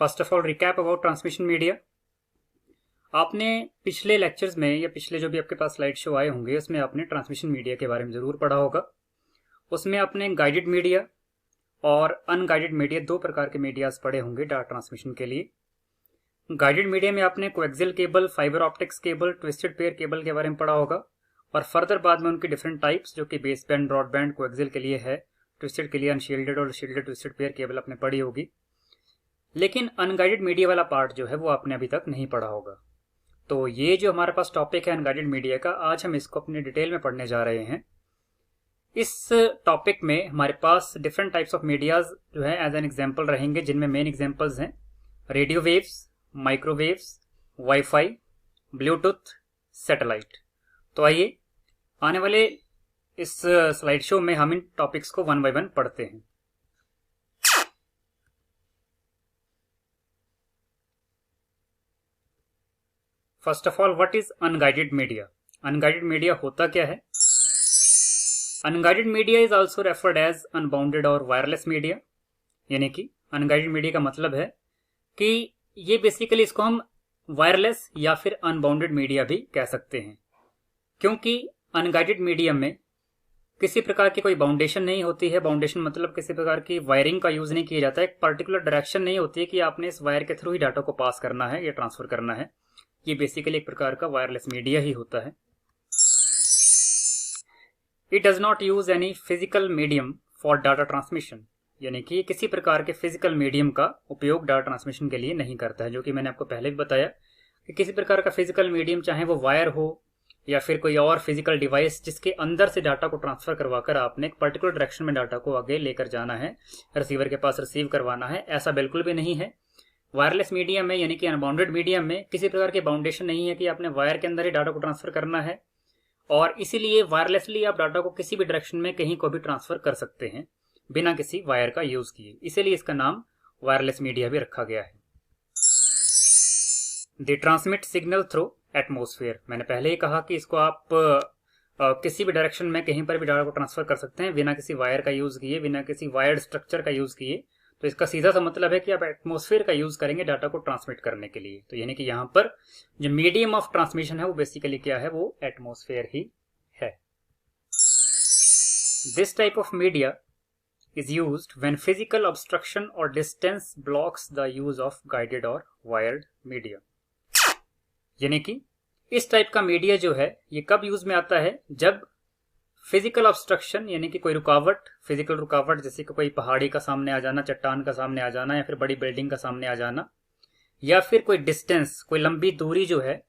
First of all recap about transmission media. आपने पिछले lectures में या पिछले जो भी आपके पास स्लाइड शो आए होंगे उसमें आपने ट्रांसमिशन मीडिया के बारे में जरूर पढ़ा होगा। उसमें आपने गाइडेड मीडिया और अनगाइडेड मीडिया दो प्रकार के मीडियाज पढ़े होंगे डाटा ट्रांसमिशन के लिए। गाइडेड मीडिया में आपने coaxial cable, fibre optics cable, twisted pair cable के बारे में पढ़ा होगा और फर्दर बाद में उनके डिफरेंट टाइप्स जो कि बेस बैंड, ब्रॉडबैंड, कोएक्सियल के लिए है, ट्विस्टेड के लिए अनशील्डेड और शील्डेड ट्विस्टेड पेयर केबल आपने पढ़ी होगी। लेकिन अनगाइडेड मीडिया वाला पार्ट जो है वो आपने अभी तक नहीं पढ़ा होगा। तो ये जो हमारे पास टॉपिक है अनगाइडेड मीडिया का, आज हम इसको अपने डिटेल में पढ़ने जा रहे हैं। इस टॉपिक में हमारे पास डिफरेंट टाइप्स ऑफ मीडियाज जो है एज एन एग्जांपल रहेंगे, जिनमें मेन एग्जांपल्स हैं radio waves, microwaves, wifi, Bluetooth, satellite. तो आइए आने वाले इस स्लाइड शो में हम इन टॉपिक्स को वन बाय वन पढ़ते हैं। First of all, what is unguided media? Unguided media होता क्या है? Unguided media is also referred as unbounded और वायरलेस मीडिया। यानी कि अनगाइडेड मीडिया का मतलब है कि ये बेसिकली इसको हम वायरलेस या फिर अनबाउंडेड मीडिया भी कह सकते हैं, क्योंकि अनगाइडेड मीडियम में किसी प्रकार की कोई बाउंडेशन नहीं होती है। बाउंडेशन मतलब किसी प्रकार की वायरिंग का यूज नहीं किया जाता है। एक पर्टिकुलर डायरेक्शन नहीं होती है कि आपने इस वायर के थ्रू ही डाटा को पास करना है या ट्रांसफर करना है। ये बेसिकली एक प्रकार का वायरलेस मीडिया ही होता है। It does not use any physical medium for data transmission. यानी कि किसी प्रकार के फिजिकल मीडियम का उपयोग डाटा ट्रांसमिशन के लिए नहीं करता है, जो कि मैंने आपको पहले भी बताया कि किसी प्रकार का फिजिकल मीडियम, चाहे वो वायर हो या फिर कोई और फिजिकल डिवाइस, जिसके अंदर से डाटा को ट्रांसफर करवाकर आपने एक पर्टिकुलर डायरेक्शन में डाटा को आगे लेकर जाना है, रिसीवर के पास रिसीव करवाना है, ऐसा बिल्कुल भी नहीं है। वायरलेस मीडियम में यानी कि अनबाउंडेड मीडियम में किसी प्रकार की बाउंडेशन नहीं है कि आपने वायर के अंदर ही डाटा को ट्रांसफर करना है, और इसीलिए वायरलेसली आप डाटा को किसी भी डायरेक्शन में कहीं को भी ट्रांसफर कर सकते हैं बिना किसी वायर का यूज किए। इसीलिए इसका नाम वायरलेस मीडिया भी रखा गया है। दे ट्रांसमिट सिग्नल थ्रू एटमोस्फेयर। मैंने पहले ही कहा कि इसको आप किसी भी डायरेक्शन में कहीं पर भी डाटा को ट्रांसफर कर सकते हैं बिना किसी वायर का यूज किए, बिना किसी वायर्ड स्ट्रक्चर का यूज किए। तो इसका सीधा सा मतलब है कि आप एटमोस्फेयर का यूज करेंगे डाटा को ट्रांसमिट करने के लिए। तो यानी कि यहाँ पर जो मीडियम ऑफ ट्रांसमिशन है वो बेसिकली क्या है, वो एटमोस्फेयर ही है। This type of media is used when physical obstruction or distance blocks the use of guided or wired media। यानी कि इस टाइप का मीडिया जो है ये कब यूज में आता है, जब फिजिकल ऑब्स्ट्रक्शन यानी कि कोई रुकावट, फिजिकल रुकावट जैसे कि कोई पहाड़ी का सामने आ जाना, चट्टान का सामने आ जाना, या फिर बड़ी बिल्डिंग का सामने आ जाना, या फिर कोई डिस्टेंस, कोई लंबी दूरी जो है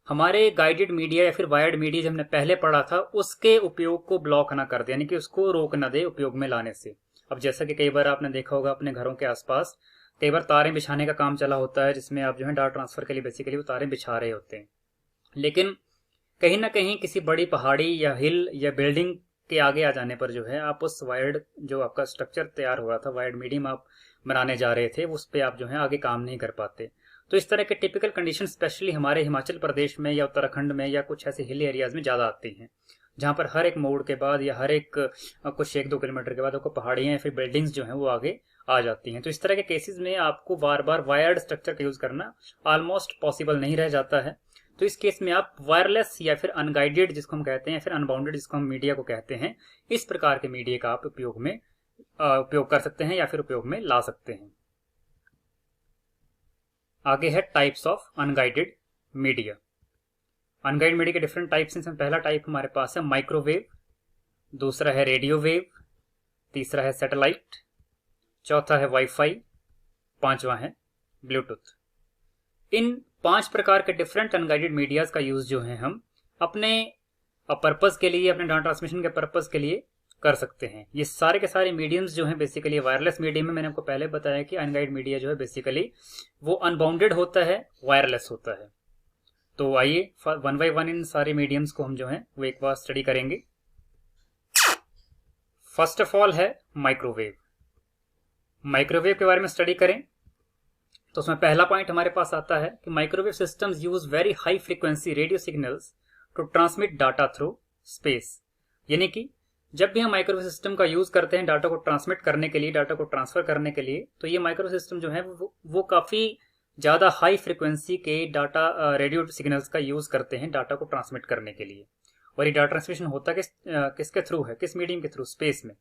हमारे गाइडेड मीडिया या फिर वायर्ड मीडिया जो हमने पहले पढ़ा था उसके उपयोग को ब्लॉक ना कर दे, यानी कि उसको रोक ना दे उपयोग में लाने से। अब जैसा कि कई बार आपने देखा होगा अपने घरों के आसपास कई बार तारें बिछाने का काम चला होता है, जिसमें आप जो है डाटा ट्रांसफर के लिए बेसिकली वो तारें बिछा रहे होते हैं, लेकिन कहीं ना कहीं किसी बड़ी पहाड़ी या हिल या बिल्डिंग के आगे आ जाने पर जो है आप उस वायर्ड जो आपका स्ट्रक्चर तैयार हो रहा था, वायर्ड मीडियम आप बनाने जा रहे थे, उस पर आप जो है आगे काम नहीं कर पाते। तो इस तरह के टिपिकल कंडीशन स्पेशली हमारे हिमाचल प्रदेश में या उत्तराखंड में या कुछ ऐसे हिल एरियाज में ज्यादा आती हैं, जहां पर हर एक मोड़ के बाद या हर एक कुछ 1-2 किलोमीटर के बाद आपको पहाड़ियां या फिर बिल्डिंग्स जो हैं वो आगे आ जाती हैं। तो इस तरह के केसेस में आपको बार बार वायर्ड स्ट्रक्चर का यूज करना ऑलमोस्ट पॉसिबल नहीं रह जाता है। तो इस केस में आप वायरलेस या फिर अनगाइडेड जिसको हम कहते हैं, फिर अनबाउंडेड जिसको हम मीडिया को कहते हैं, इस प्रकार के मीडिया का आप उपयोग कर सकते हैं या फिर उपयोग में ला सकते हैं। आगे है types of unguided media. Unguided media के डिफरेंट टाइप्स हैं। पहला टाइप हमारे पास है माइक्रोवेव, दूसरा है रेडियो वेव, तीसरा है सैटेलाइट, चौथा है वाईफाई, पांचवा है ब्लूटूथ। इन 5 प्रकार के डिफरेंट अनगाइडेड मीडियाज का यूज जो है हम अपने पर्पस के लिए, अपने डाटा ट्रांसमिशन के पर्पस के लिए कर सकते हैं। ये सारे के सारे मीडियम्स जो हैं बेसिकली वायरलेस मीडियम में, मैंने आपको पहले बताया कि अनगाइडेड मीडिया जो है बेसिकली वो अनबाउंडेड होता है, वायरलेस होता है। तो आइए वन बाय वन इन सारे मीडियम्स को हम जो है वो एक बार स्टडी करेंगे। फर्स्ट ऑफ ऑल है माइक्रोवेव। माइक्रोवेव के बारे में स्टडी करें तो उसमें पहला पॉइंट हमारे पास आता है कि microwave systems use very high frequency radio signals to transmit data through space. यानी कि जब भी हम माइक्रोवेव सिस्टम का यूज करते हैं डाटा को ट्रांसमिट करने के लिए, डाटा को ट्रांसफर करने के लिए, तो ये माइक्रोवेव सिस्टम जो है वो काफी ज्यादा हाई फ्रिक्वेंसी के डाटा रेडियो सिग्नल्स का यूज करते हैं डाटा को ट्रांसमिट करने के लिए। और ये डाटा ट्रांसमिशन होता किसके थ्रू है, किस मीडियम के थ्रू, स्पेस में,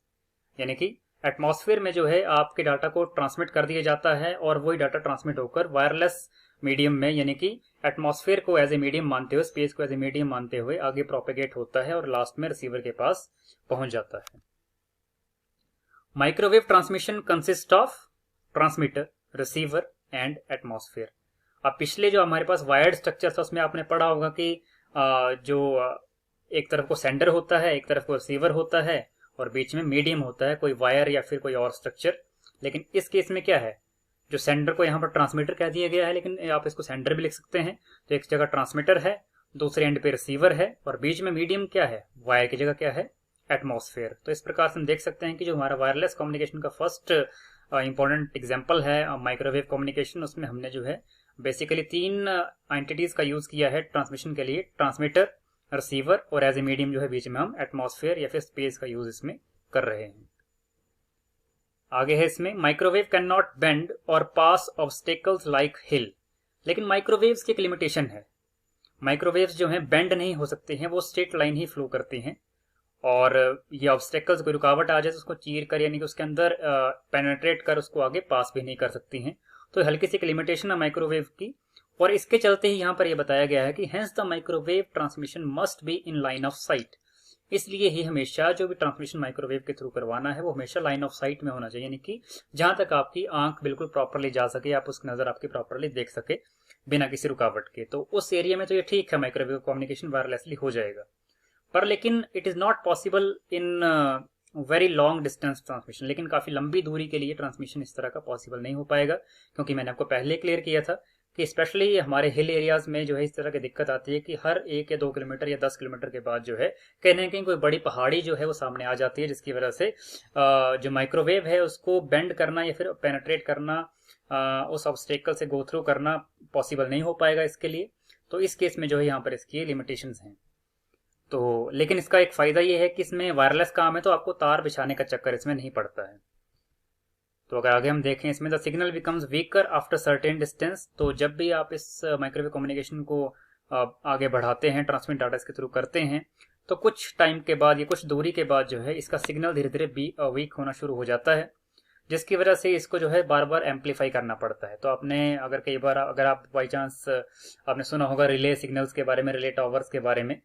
यानी कि एटमॉस्फेयर में जो है आपके डाटा को ट्रांसमिट कर दिया जाता है और वही डाटा ट्रांसमिट होकर वायरलेस मीडियम में, यानी कि एटमॉस्फेयर को एज ए मीडियम मानते हुए, स्पेस को एज ए मीडियम मानते हुए आगे प्रोपेगेट होता है और लास्ट में रिसीवर के पास पहुंच जाता है। Microwave transmission consist of transmitter, receiver and atmosphere. अब पिछले जो हमारे पास वायर्ड स्ट्रक्चर था उसमें आपने पढ़ा होगा कि जो एक तरफ को सेंडर होता है, एक तरफ को रिसीवर होता है और बीच में मीडियम होता है, कोई वायर या फिर कोई और स्ट्रक्चर। लेकिन इस केस में क्या है, जो सेंडर को यहाँ पर ट्रांसमीटर कह दिया गया है, लेकिन आप इसको सेंडर भी लिख सकते हैं। तो एक जगह ट्रांसमीटर है, दूसरे एंड पे रिसीवर है और बीच में मीडियम क्या है, वायर की जगह क्या है, एटमॉस्फेयर। तो इस प्रकार से हम देख सकते हैं कि जो हमारा वायरलेस कम्युनिकेशन का फर्स्ट इंपॉर्टेंट एग्जाम्पल है माइक्रोवेव कम्युनिकेशन, उसमें हमने जो है बेसिकली 3 एंटिटीज का यूज किया है ट्रांसमिशन के लिए, ट्रांसमीटर, रिसीवर और एज ए मीडियम जो है बीच में हम एटमॉस्फेयर या फिर स्पेस का यूज इसमें कर रहे हैं। आगे है इसमें, माइक्रोवेव कैन नॉट बेंड और पास ऑब्स्टेकल्स लाइक हिल। लेकिन माइक्रोवेव्स की एक लिमिटेशन है, माइक्रोवेव्स जो हैं बेंड नहीं हो सकते हैं, वो स्ट्रेट लाइन ही फ्लो करते हैं और ये ऑब्स्टेकल्स, कोई रुकावट आ जाए तो उसको चीर कर यानी कि उसके अंदर पेनेट्रेट कर उसको आगे पास भी नहीं कर सकती हैं। तो हल्की सी एक लिमिटेशन है माइक्रोवेव की और इसके चलते ही यहाँ पर यह बताया गया है कि hence the microwave transmission must be in line of site. इसलिए ही हमेशा जो भी ट्रांसमिशन माइक्रोवेव के थ्रू करवाना है वो हमेशा लाइन ऑफ साइट में होना चाहिए, यानी कि जहां तक आपकी आंख बिल्कुल प्रॉपरली जा सके, आप उसकी नजर आपकी प्रॉपरली देख सके बिना किसी रुकावट के। तो उस एरिया में तो ये ठीक है, माइक्रोवेव कम्युनिकेशन वायरलेसली हो जाएगा। पर लेकिन it is not possible in very long distance transmission. लेकिन काफी लंबी दूरी के लिए ट्रांसमिशन इस तरह का पॉसिबल नहीं हो पाएगा, क्योंकि मैंने आपको पहले क्लियर किया था कि स्पेशली हमारे हिल एरियाज में जो है इस तरह की दिक्कत आती है कि हर 1 या 2 किलोमीटर या 10 किलोमीटर के बाद जो है कहीं ना कहीं कोई बड़ी पहाड़ी जो है वो सामने आ जाती है, जिसकी वजह से जो माइक्रोवेव है उसको बेंड करना या फिर पेनेट्रेट करना, उस ऑब्स्टेकल से गो थ्रू करना पॉसिबल नहीं हो पाएगा इसके लिए। तो इस केस में जो है यहाँ पर इसकी लिमिटेशंस हैं। तो लेकिन इसका एक फायदा ये है कि इसमें वायरलेस काम है तो आपको तार बिछाने का चक्कर इसमें नहीं पड़ता है। तो अगर आगे हम देखें इसमें, the signal becomes weaker after certain distance. तो जब भी आप इस माइक्रोवेव कम्युनिकेशन को आगे बढ़ाते हैं, ट्रांसमिट डाटा इसके थ्रू करते हैं, तो कुछ टाइम के बाद या कुछ दूरी के बाद जो है इसका सिग्नल धीरे धीरे वीक होना शुरू हो जाता है, जिसकी वजह से इसको जो है बार बार एम्पलीफाई करना पड़ता है। तो आपने अगर कई बार अगर आप बाई चांस आपने सुना होगा रिले सिग्नल्स के बारे में, रिले टॉवर्स के बारे में,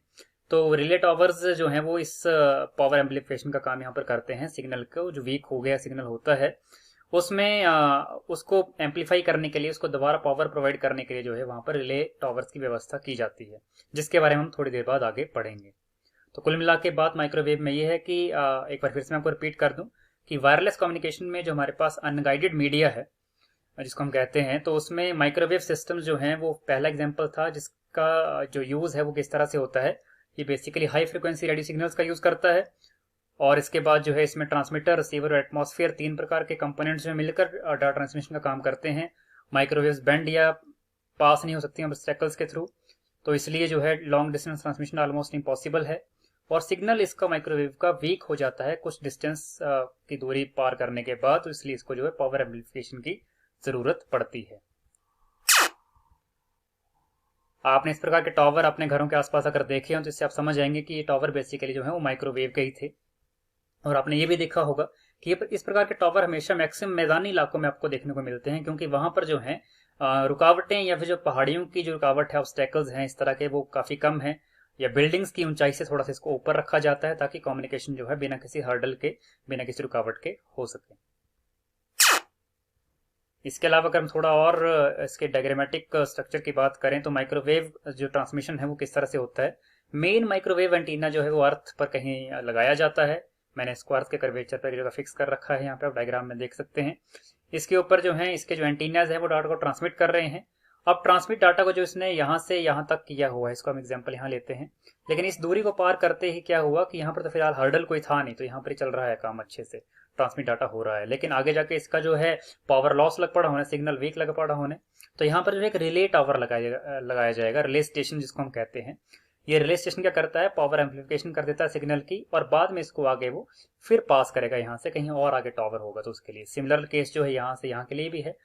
तो रिले टॉवर्स जो हैं वो इस पावर एम्पलीफिकेशन का काम यहाँ पर करते हैं। सिग्नल को जो वीक हो गया सिग्नल होता है उसमें उसको एम्पलीफाई करने के लिए, उसको दोबारा पावर प्रोवाइड करने के लिए जो है वहां पर रिले टॉवर्स की व्यवस्था की जाती है, जिसके बारे में हम थोड़ी देर बाद आगे पढ़ेंगे। तो कुल मिला के बात माइक्रोवेव में ये है कि एक बार फिर से मैं आपको रिपीट कर दूं कि वायरलेस कम्युनिकेशन में जो हमारे पास अनगाइडेड मीडिया है जिसको हम कहते हैं, तो उसमें माइक्रोवेव सिस्टम जो है वो पहला एग्जाम्पल था, जिसका जो यूज है वो किस तरह से होता है। ये basically high frequency radio signals का यूज करता है और इसके बाद जो है इसमें ट्रांसमीटर, रिसीवर और एटमॉस्फेयर 3 प्रकार के कंपोनेंट्स में मिलकर डाटा ट्रांसमिशन का काम करते हैं। माइक्रोवेव्स बेंड या पास नहीं हो सकती हैं ऑब्स्टेकल्स के थ्रू, तो इसलिए जो है long distance transmission almost impossible है और सिग्नल इसका माइक्रोवेव का वीक हो जाता है कुछ डिस्टेंस की दूरी पार करने के बाद, तो इसलिए इसको जो है पावर एम्पलीफिकेशन की जरूरत पड़ती है। आपने इस प्रकार के टावर अपने घरों के आसपास अगर देखे हो तो इससे आप समझ जाएंगे कि ये टावर बेसिकली जो है वो माइक्रोवेव के ही थे। और आपने ये भी देखा होगा कि इस प्रकार के टावर हमेशा मैक्सिमम मैदानी इलाकों में आपको देखने को मिलते हैं, क्योंकि वहां पर जो है रुकावटें या फिर जो पहाड़ियों की जो रुकावट है, ऑब्स्टेकल्स हैं इस तरह के, वो काफी कम है, या बिल्डिंग्स की ऊंचाई से थोड़ा सा इसको ऊपर रखा जाता है ताकि कम्युनिकेशन जो है बिना किसी हर्डल के, बिना किसी रुकावट के हो सके। इसके अलावा अगर हम थोड़ा और इसके डायग्रामेटिक स्ट्रक्चर की बात करें तो माइक्रोवेव जो ट्रांसमिशन है वो किस तरह से होता है। मेन माइक्रोवेव एंटीना जो है वो अर्थ पर कहीं लगाया जाता है। मैंने इसको अर्थ के कर्वेचर पर जगह फिक्स कर रखा है, यहाँ पे आप डायग्राम में देख सकते हैं। इसके ऊपर जो है इसके जो एंटीनाज है वो डाटा को ट्रांसमिट कर रहे हैं। अब ट्रांसमिट डाटा को जो इसने यहाँ से यहाँ तक किया हुआ है, इसको हम एग्जाम्पल यहाँ लेते हैं, लेकिन इस दूरी को पार करते ही क्या हुआ कि यहाँ पर तो फिलहाल हर्डल कोई था नहीं, तो यहाँ पर चल रहा है काम अच्छे से, ट्रांसमिट डाटा हो रहा है। लेकिन आगे जाके इसका जो है पावर लॉस लग पड़ा होने, सिग्नल वीक लग पड़ा होने, तो यहाँ पर जो एक रिले टावर लगाया जाएगा, रिले स्टेशन जिसको हम कहते हैं। ये रिले स्टेशन क्या करता है, पावर एम्प्लीफिकेशन कर देता है सिग्नल की, और बाद में इसको आगे वो फिर पास करेगा यहाँ से, कहीं और आगे टावर होगा तो उसके लिए। सिमिलर केस जो है यहाँ से यहाँ के लिए भी है,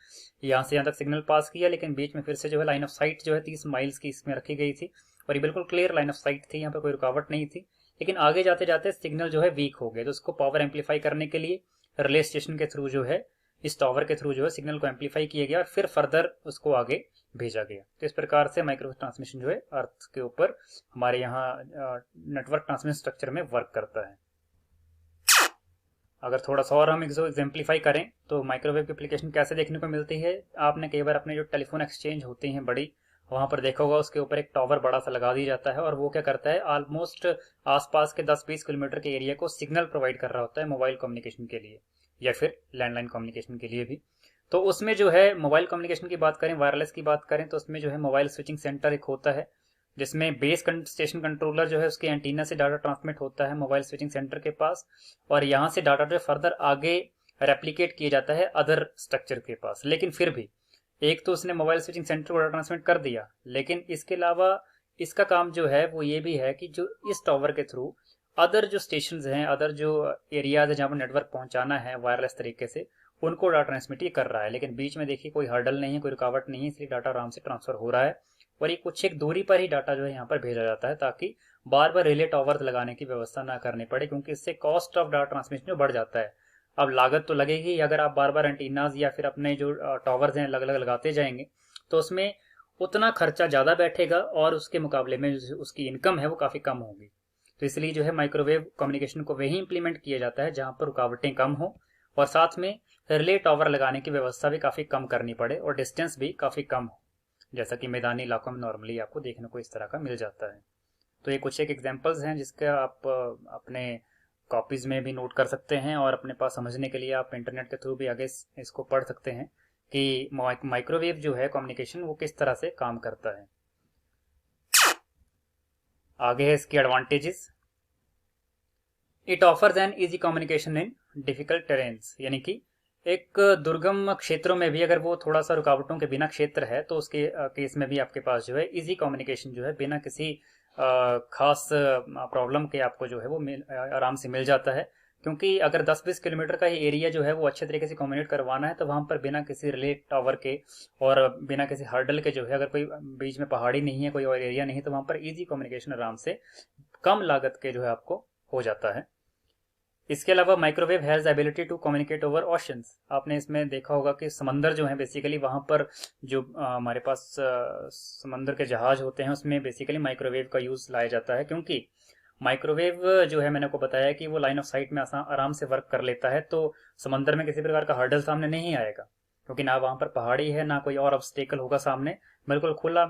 यहाँ से यहाँ तक सिग्नल पास किया, लेकिन बीच में फिर से जो है लाइन ऑफ साइट जो है 30 माइल्स की इसमें रखी गई थी, और ये बिल्कुल क्लियर लाइन ऑफ साइट थी, यहाँ पे कोई रुकावट नहीं थी। लेकिन आगे जाते जाते सिग्नल जो है वीक हो गया, तो उसको पावर एम्पलीफाई करने के लिए रिले स्टेशन के थ्रू जो है, इस टावर के थ्रू जो है सिग्नल को एम्पलीफाई किया गया और फिर फर्दर उसको आगे भेजा गया। तो इस प्रकार से माइक्रोवेव ट्रांसमिशन जो है अर्थ के ऊपर हमारे यहाँ नेटवर्क ट्रांसमिशन स्ट्रक्चर में वर्क करता है। अगर थोड़ा सा और हम एग्जाम्पलीफाई करें तो माइक्रोवेव की एप्लीकेशन कैसे देखने को मिलती है, आपने कई बार अपने जो टेलीफोन एक्सचेंज होती हैं बड़ी, वहां पर देखा होगा उसके ऊपर एक टावर बड़ा सा लगा दिया जाता है, और वो क्या करता है, ऑलमोस्ट आसपास के 10-20 किलोमीटर के एरिया को सिग्नल प्रोवाइड कर रहा होता है मोबाइल कम्युनिकेशन के लिए या फिर लैंडलाइन कम्युनिकेशन के लिए भी। तो उसमें जो है मोबाइल कम्युनिकेशन की बात करें, वायरलेस की बात करें, तो उसमें जो है मोबाइल स्विचिंग सेंटर एक होता है, जिसमें बेस स्टेशन कंट्रोलर जो है उसके एंटीना से डाटा ट्रांसमिट होता है मोबाइल स्विचिंग सेंटर के पास, और यहाँ से डाटा जो फर्दर आगे रेप्लीकेट किया जाता है अदर स्ट्रक्चर के पास। लेकिन फिर भी एक तो उसने मोबाइल स्विचिंग सेंटर को डाटा ट्रांसमिट कर दिया, लेकिन इसके अलावा इसका काम जो है वो ये भी है कि जो इस टावर के थ्रू अदर जो स्टेशन हैं, अदर जो एरियाज है जहाँ पर नेटवर्क पहुंचाना है वायरलेस तरीके से, उनको डाटा ट्रांसमिट ये कर रहा है। लेकिन बीच में देखिए कोई हर्डल नहीं है, कोई रुकावट नहीं है, इसलिए डाटा आराम से ट्रांसफर हो रहा है, और ये कुछ एक दूरी पर ही डाटा जो है यहाँ पर भेजा जाता है, ताकि बार बार रिले टावर लगाने की व्यवस्था ना करनी पड़े, क्योंकि इससे कॉस्ट ऑफ डाटा ट्रांसमिशन जो बढ़ जाता है। अब लागत तो लगेगी, अगर आप बार बार एंटीनाज या फिर अपने जो टावर्स हैं अलग अलग लगाते जाएंगे तो उसमें उतना खर्चा ज़्यादा बैठेगा, और उसके मुकाबले में उसकी इनकम है वो काफ़ी कम होगी। तो इसलिए जो है माइक्रोवेव कम्युनिकेशन को वही इंप्लीमेंट किया जाता है जहाँ पर रुकावटें कम हो, और साथ में रिले टावर लगाने की व्यवस्था भी काफ़ी कम करनी पड़े, और डिस्टेंस भी काफ़ी कम हो, जैसा कि मैदानी इलाकों में नॉर्मली आपको देखने को इस तरह का मिल जाता है। तो ये कुछ एक एग्जांपल्स हैं जिसका आप अपने कॉपीज में भी नोट कर सकते हैं, और अपने पास समझने के लिए आप इंटरनेट के थ्रू भी आगे इसको पढ़ सकते हैं कि माइक्रोवेव जो है कम्युनिकेशन वो किस तरह से काम करता है। आगे है इसकी advantages. It offers an easy communication in difficult terrains, यानी कि एक दुर्गम क्षेत्रों में भी अगर वो थोड़ा सा रुकावटों के बिना क्षेत्र है तो उसके केस में भी आपके पास जो है इजी कम्युनिकेशन जो है बिना किसी खास प्रॉब्लम के आपको जो है वो आराम से मिल जाता है। क्योंकि अगर 10-20 किलोमीटर का ही एरिया जो है वो अच्छे तरीके से कम्युनिकेट करवाना है तो वहां पर बिना किसी रिले टावर के और बिना किसी हर्डल के जो है, अगर कोई बीच में पहाड़ी नहीं है, कोई और एरिया नहीं है, तो वहां पर इजी कम्युनिकेशन आराम से कम लागत के जो है आपको हो जाता है। इसके अलावा microwave has ability to communicate over oceans. आपने इसमें देखा होगा कि समंदर जो है बेसिकली वहाँ पर जो हमारे पास समंदर के जहाज होते हैं उसमें बेसिकली माइक्रोवेव का यूज़ लाया जाता है, क्योंकि माइक्रोवेव जो है मैंने आपको बताया कि वो लाइन ऑफ साइट में आराम से वर्क कर लेता है, तो समंदर में किसी प्रकार का हर्डल सामने नहीं आएगा, क्योंकि ना वहाँ पर पहाड़ी है ना कोई और ऑब्स्टेकल होगा सामने, बिल्कुल खुला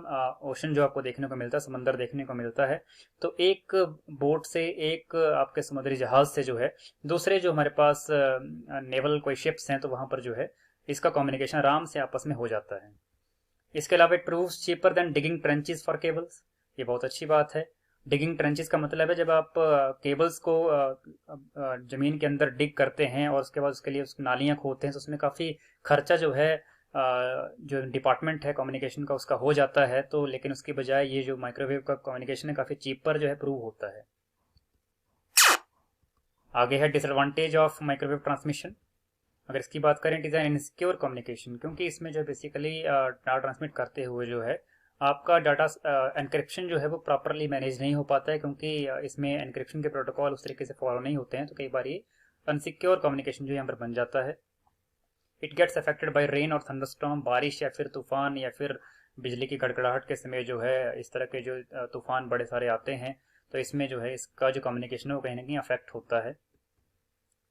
ओशन जो आपको देखने को मिलता है, समंदर देखने को मिलता है। तो एक बोट से, एक आपके समुद्री जहाज से जो है दूसरे जो हमारे पास नेवल कोई शिप्स हैं तो वहाँ पर जो है इसका कम्युनिकेशन आराम से आपस में हो जाता है। इसके अलावा it proves cheaper than digging trenches for cables. ये बहुत अच्छी बात है। डिगिंग ट्रेंचेस का मतलब है जब आप केबल्स को जमीन के अंदर डिग करते हैं और उसके बाद उसके लिए नालियां खोदते हैं, तो उसमें काफ़ी खर्चा जो है जो डिपार्टमेंट है कम्युनिकेशन का उसका हो जाता है। तो लेकिन उसकी बजाय ये जो माइक्रोवेव का कम्युनिकेशन है काफ़ी चीपर जो है प्रूव होता है। आगे है डिसएडवांटेज ऑफ माइक्रोवेव ट्रांसमिशन। अगर इसकी बात करें, it is an insecure communication, क्योंकि इसमें जो बेसिकली डाटा ट्रांसमिट करते हुए जो है आपका डाटा एनक्रिप्शन जो है वो प्रॉपरली मैनेज नहीं हो पाता है, क्योंकि इसमें एनक्रिप्शन के प्रोटोकॉल उस तरीके से फॉलो नहीं होते हैं, तो कई बार ये अनसिक्योर कम्युनिकेशन जो यहाँ पर बन जाता है। It gets affected by rain और थंडरस्टॉर्म, बारिश या फिर तूफान या फिर बिजली की गड़गड़ाहट के समय जो है इस तरह के जो तूफान बड़े सारे आते हैं, तो इसमें जो है इसका जो कम्युनिकेशन है वो कहीं ना कहीं अफेक्ट होता है।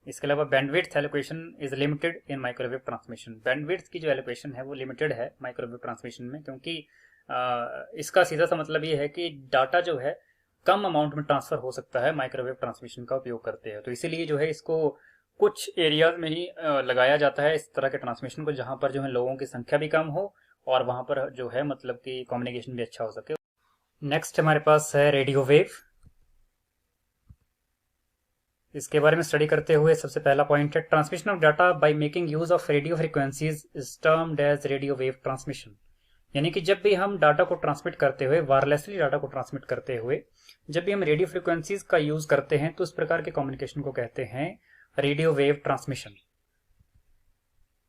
इसके अलावा bandwidth allocation is limited in microwave transmission. Bandwidth की जो एलोकेशन है वो लिमिटेड है माइक्रोवेव ट्रांसमिशन में, क्योंकि इसका सीधा सा मतलब ये है कि डाटा जो है कम अमाउंट में ट्रांसफर हो सकता है माइक्रोवेव ट्रांसमिशन का उपयोग करते हैं। तो इसीलिए जो है इसको कुछ एरियाज में ही लगाया जाता है इस तरह के ट्रांसमिशन को, जहां पर जो है लोगों की संख्या भी कम हो और वहां पर जो है मतलब कि कम्युनिकेशन भी अच्छा हो सके। नेक्स्ट हमारे पास है रेडियो वेव। इसके बारे में स्टडी करते हुए सबसे पहला पॉइंट है transmission of data by making use of radio frequencies is termed as radio wave transmission. यानी कि जब भी हम डाटा को ट्रांसमिट करते हुए, वायरलेसली डाटा को ट्रांसमिट करते हुए जब भी हम रेडियो फ्रिक्वेंसीज का यूज करते हैं तो इस प्रकार के कम्युनिकेशन को कहते हैं radio wave transmission.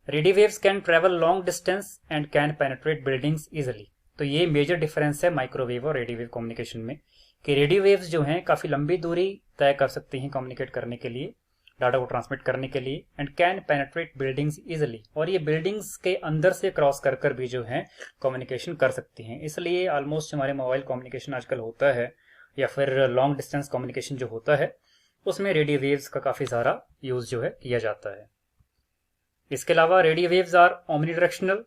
Radio waves can travel long distance and can penetrate buildings easily. तो ये मेजर डिफरेंस है माइक्रोवेव और रेडियो वेव कम्युनिकेशन में, कि रेडियो वेव्स जो हैं काफी लंबी दूरी तय कर सकती हैं कम्युनिकेट करने के लिए, डाटा को ट्रांसमिट करने के लिए, and can penetrate buildings easily, और ये बिल्डिंग्स के अंदर से क्रॉस कर कर भी जो है कम्युनिकेशन कर सकती हैं। इसलिए ऑलमोस्ट हमारे मोबाइल कम्युनिकेशन आजकल होता है या फिर लॉन्ग डिस्टेंस कम्युनिकेशन जो होता है उसमें रेडियो वेव्स का काफी सारा यूज जो है किया जाता है। इसके अलावा रेडियो वेव्स आर ओमनी-डायरेक्शनल।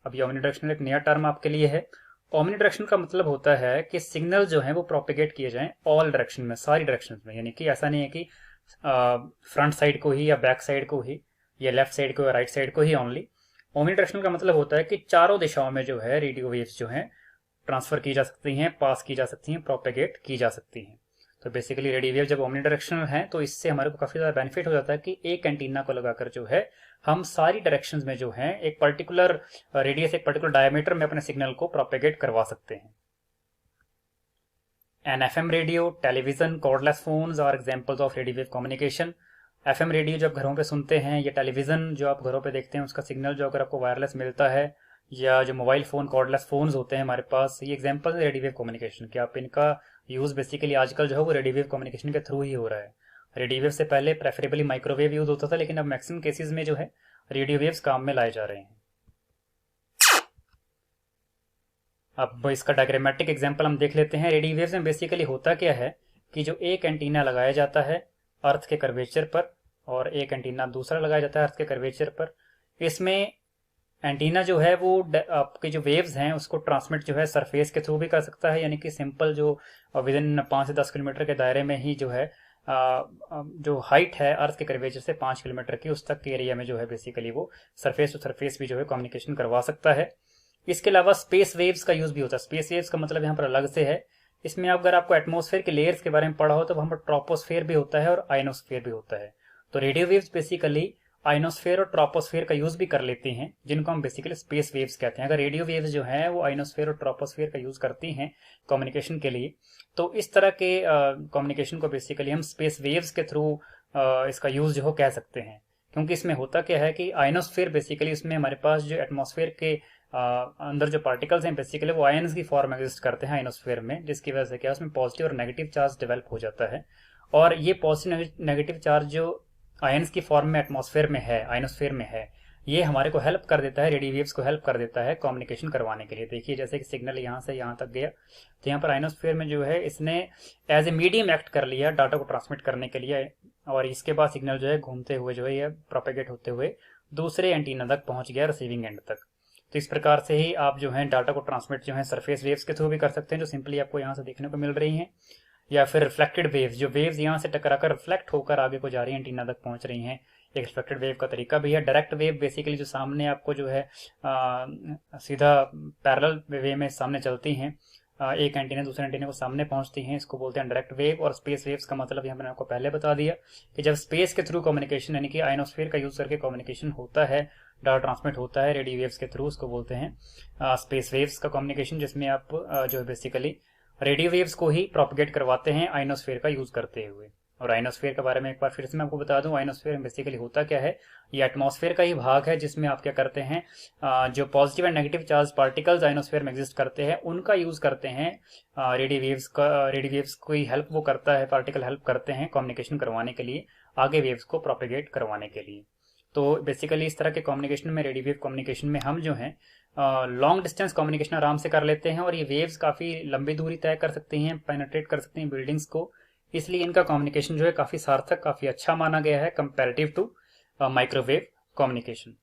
अब ये ओमनी-डायरेक्शनल एक नया टर्म आपके लिए है। ओमनी-डायरेक्शनल का मतलब होता है कि सिग्नल जो है वो प्रोपेगेट किए जाएं ऑल डायरेक्शन में, सारी डायरेक्शन में। यानी कि ऐसा नहीं है कि फ्रंट साइड को ही या बैक साइड को ही या लेफ्ट साइड को या राइट साइड को ही ओनली। ओमनी-डायरेक्शनल का मतलब होता है कि चारों दिशाओं में जो है रेडियो वेव्स जो है ट्रांसफर की जा सकती हैं, पास की जा सकती हैं, प्रोपेगेट की जा सकती हैं। तो बेसिकली रेडियो वेव जब ओमनी डायरेक्शनल है तो इससे हमारे को काफी ज्यादा बेनिफिट हो जाता है कि एक एंटीना को लगाकर जो है हम सारी डायरेक्शंस में जो है एक पर्टिकुलर रेडियस, एक पर्टिकुलर डायमीटर में अपने सिग्नल को प्रोपेगेट करवा सकते हैं। An FM radio, television, cordless phones are examples of radio wave communication. FM radio जो आप घरों पे सुनते हैं, या टेलीविजन जो आप घरों पे देखते हैं, उसका सिग्नल जो अगर आपको वायरलेस मिलता है, या जो मोबाइल फोन कॉर्डलेस फोन्स होते हैं हमारे पास, ये एग्जांपल है रेडियो वेव कम्युनिकेशन के। आप इनका यूज बेसिकली आजकल जो है वो रेडियो वेव कम्युनिकेशन के थ्रू ही हो रहा है। रेडियो वेव से पहले प्रेफरेबली माइक्रोवेव यूज होता था, लेकिन अब मैक्सिमम केसेस में जो है रेडियो वेव्स काम में लाए जा रहे हैं। अब इसका डायग्रामेटिक एग्जांपल हम देख लेते हैं। रेडियो वेव्स में बेसिकली होता क्या है कि जो एक एंटीना लगाया जाता है अर्थ के कर्वेचर पर और एक एंटीना दूसरा लगाया जाता है अर्थ के कर्वेचर पर, इसमें एंटीना जो है वो आपके जो वेव्स हैं उसको ट्रांसमिट जो है सरफेस के थ्रू भी कर सकता है, यानी कि सिंपल जो विद इन 5 से 10 किलोमीटर के दायरे में ही जो है जो हाइट है अर्थ के कर्वेचर से 5 किलोमीटर की, उस तक के एरिया में जो है बेसिकली वो सरफेस टू सरफेस भी जो है कम्युनिकेशन करवा सकता है। इसके अलावा स्पेस वेव्स का यूज भी होता है। स्पेस वेव्स का मतलब यहाँ पर अलग से है। इसमें अगर आपको एटमॉस्फेयर के लेयर्स के बारे में पढ़ा हो तो वहां पर ट्रोपोस्फेयर भी होता है और आयनोस्फेयर भी होता है। तो रेडियो वेव्स बेसिकली आइनोस्फेयर और ट्रोपोस्फेयर का यूज भी कर लेती हैं, जिनको हम बेसिकली स्पेस वेव्स कहते हैं। अगर रेडियो वेव्स जो है वो आइनोस्फेयर और ट्रोपोस्फेयर का यूज करती हैं कम्युनिकेशन के लिए, तो इस तरह के कम्युनिकेशन को बेसिकली हम स्पेस वेव्स के थ्रू इसका यूज जो कह सकते हैं। क्योंकि इसमें होता क्या है कि आइनोस्फेयर बेसिकली इसमें हमारे पास जो एटमॉस्फेयर के अंदर जो पार्टिकल्स हैं बेसिकली वो आयन्स की फॉर्म में एग्जिस्ट करते हैं आइनोस्फेयर में, जिसकी वजह से क्या उसमें पॉजिटिव और नेगेटिव चार्ज डेवलप हो जाता है। और ये पॉजिटिव नेगेटिव चार्ज जो आयन्स की फॉर्म में एटमॉस्फेयर में है, आइनोस्फेयर में है, ये हमारे को हेल्प कर देता है, रेडियो वेव्स को हेल्प कर देता है कम्युनिकेशन करवाने के लिए। देखिए जैसे कि सिग्नल यहाँ से यहाँ तक गया, तो यहाँ पर आइनोस्फेयर में जो है इसने एज ए मीडियम एक्ट कर लिया डाटा को ट्रांसमिट करने के लिए, और इसके बाद सिग्नल जो है घूमते हुए जो है ये प्रोपेगेट होते हुए दूसरे एंटीना तक पहुंच गया, रिसीविंग एंड तक। तो इस प्रकार से ही आप जो है डाटा को ट्रांसमिट जो है सरफेस वेव्स के थ्रू भी कर सकते हैं, जो सिंपली आपको यहाँ से देखने को मिल रही हैं, या फिर रिफ्लेक्टेड वेव्स, जो वेव्स यहाँ से टकराकर रिफ्लेक्ट होकर आगे को जा रही हैं, एंटीना तक पहुंच रही हैं। एक रिफ्लेक्टेड वेव का तरीका भी है। डायरेक्ट वेव बेसिकली जो सामने आपको जो है सीधा पैरेलल वे में सामने चलती हैं, एक एंटीना दूसरे एंटीना को सामने पहुंचती हैं, इसको बोलते हैं डायरेक्ट वेव। और स्पेस वेव्स का मतलब यहाँ मैंने आपको पहले बता दिया कि जब स्पेस के थ्रू कम्युनिकेशन यानी कि आइनोस्फीयर का यूज करके कम्युनिकेशन होता है, डाटा ट्रांसमिट होता है रेडियो वेव्स के थ्रू, उसको बोलते हैं स्पेस वेव्स का कम्युनिकेशन, जिसमें आप जो है बेसिकली रेडियो वेव्स को ही प्रोपगेट करवाते हैं आइनोस्फीयर का यूज करते हुए। और आइनोस्फीयर के बारे में एक बार फिर से मैं आपको बता दूं, आइनोस्फीयर में बेसिकली होता क्या है, ये एटमॉस्फेयर का ही भाग है, जिसमें आप क्या करते हैं जो positive and negative charge particles ionosphere में एग्जिस्ट करते हैं उनका यूज करते हैं रेडियो वेव्स की हेल्प वो करता है, पार्टिकल हेल्प करते हैं कम्युनिकेशन करवाने के लिए, आगे वेव्स को प्रोपेगेट करवाने के लिए। तो बेसिकली इस तरह के कम्युनिकेशन में, रेडियो वेव कम्युनिकेशन में हम जो है लॉन्ग डिस्टेंस कम्युनिकेशन आराम से कर लेते हैं, और ये वेव्स काफी लंबी दूरी तय कर सकती हैं, पेनिट्रेट कर सकती हैं बिल्डिंग्स को, इसलिए इनका कम्युनिकेशन जो है काफी सार्थक, काफी अच्छा माना गया है कंपैरेटिव टू माइक्रोवेव कम्युनिकेशन।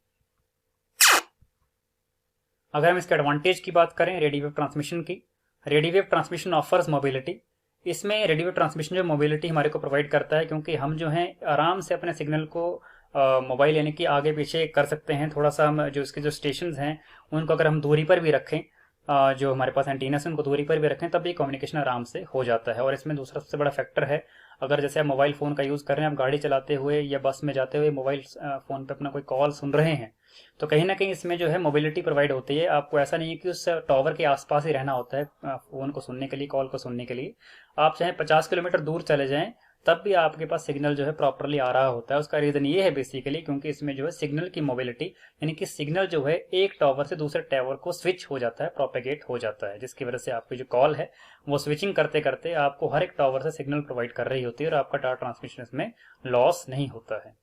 अगर हम इसके एडवांटेज की बात करें रेडियो वेव ट्रांसमिशन की, radio wave transmission offers mobility. इसमें रेडियो वेव ट्रांसमिशन जो मोबिलिटी हमारे को प्रोवाइड करता है, क्योंकि हम जो है आराम से अपने सिग्नल को मोबाइल यानी कि आगे पीछे कर सकते हैं। थोड़ा सा हम जो इसके जो स्टेशन हैं उनको अगर हम दूरी पर भी रखें, जो हमारे पास एंटीना है उनको दूरी पर भी रखें, तब भी कम्युनिकेशन आराम से हो जाता है। और इसमें दूसरा सबसे बड़ा फैक्टर है, अगर जैसे आप मोबाइल फोन का यूज कर रहे हैं, आप गाड़ी चलाते हुए या बस में जाते हुए मोबाइल फोन पे अपना कोई कॉल सुन रहे हैं, तो कहीं ना कहीं इसमें जो है मोबिलिटी प्रोवाइड होती है। आपको ऐसा नहीं है कि उस टावर के आसपास ही रहना होता है फ़ोन को सुनने के लिए, कॉल को सुनने के लिए। आप चाहे 50 किलोमीटर दूर चले जाएं तब भी आपके पास सिग्नल जो है प्रॉपरली आ रहा होता है। उसका रीज़न ये है बेसिकली क्योंकि इसमें जो है सिग्नल की मोबिलिटी, यानी कि सिग्नल जो है एक टावर से दूसरे टावर को स्विच हो जाता है, प्रोपेगेट हो जाता है, जिसकी वजह से आपकी जो कॉल है वो स्विचिंग करते करते आपको हर एक टावर से सिग्नल प्रोवाइड कर रही होती है और आपका डाटा ट्रांसमिशन इसमें लॉस नहीं होता है।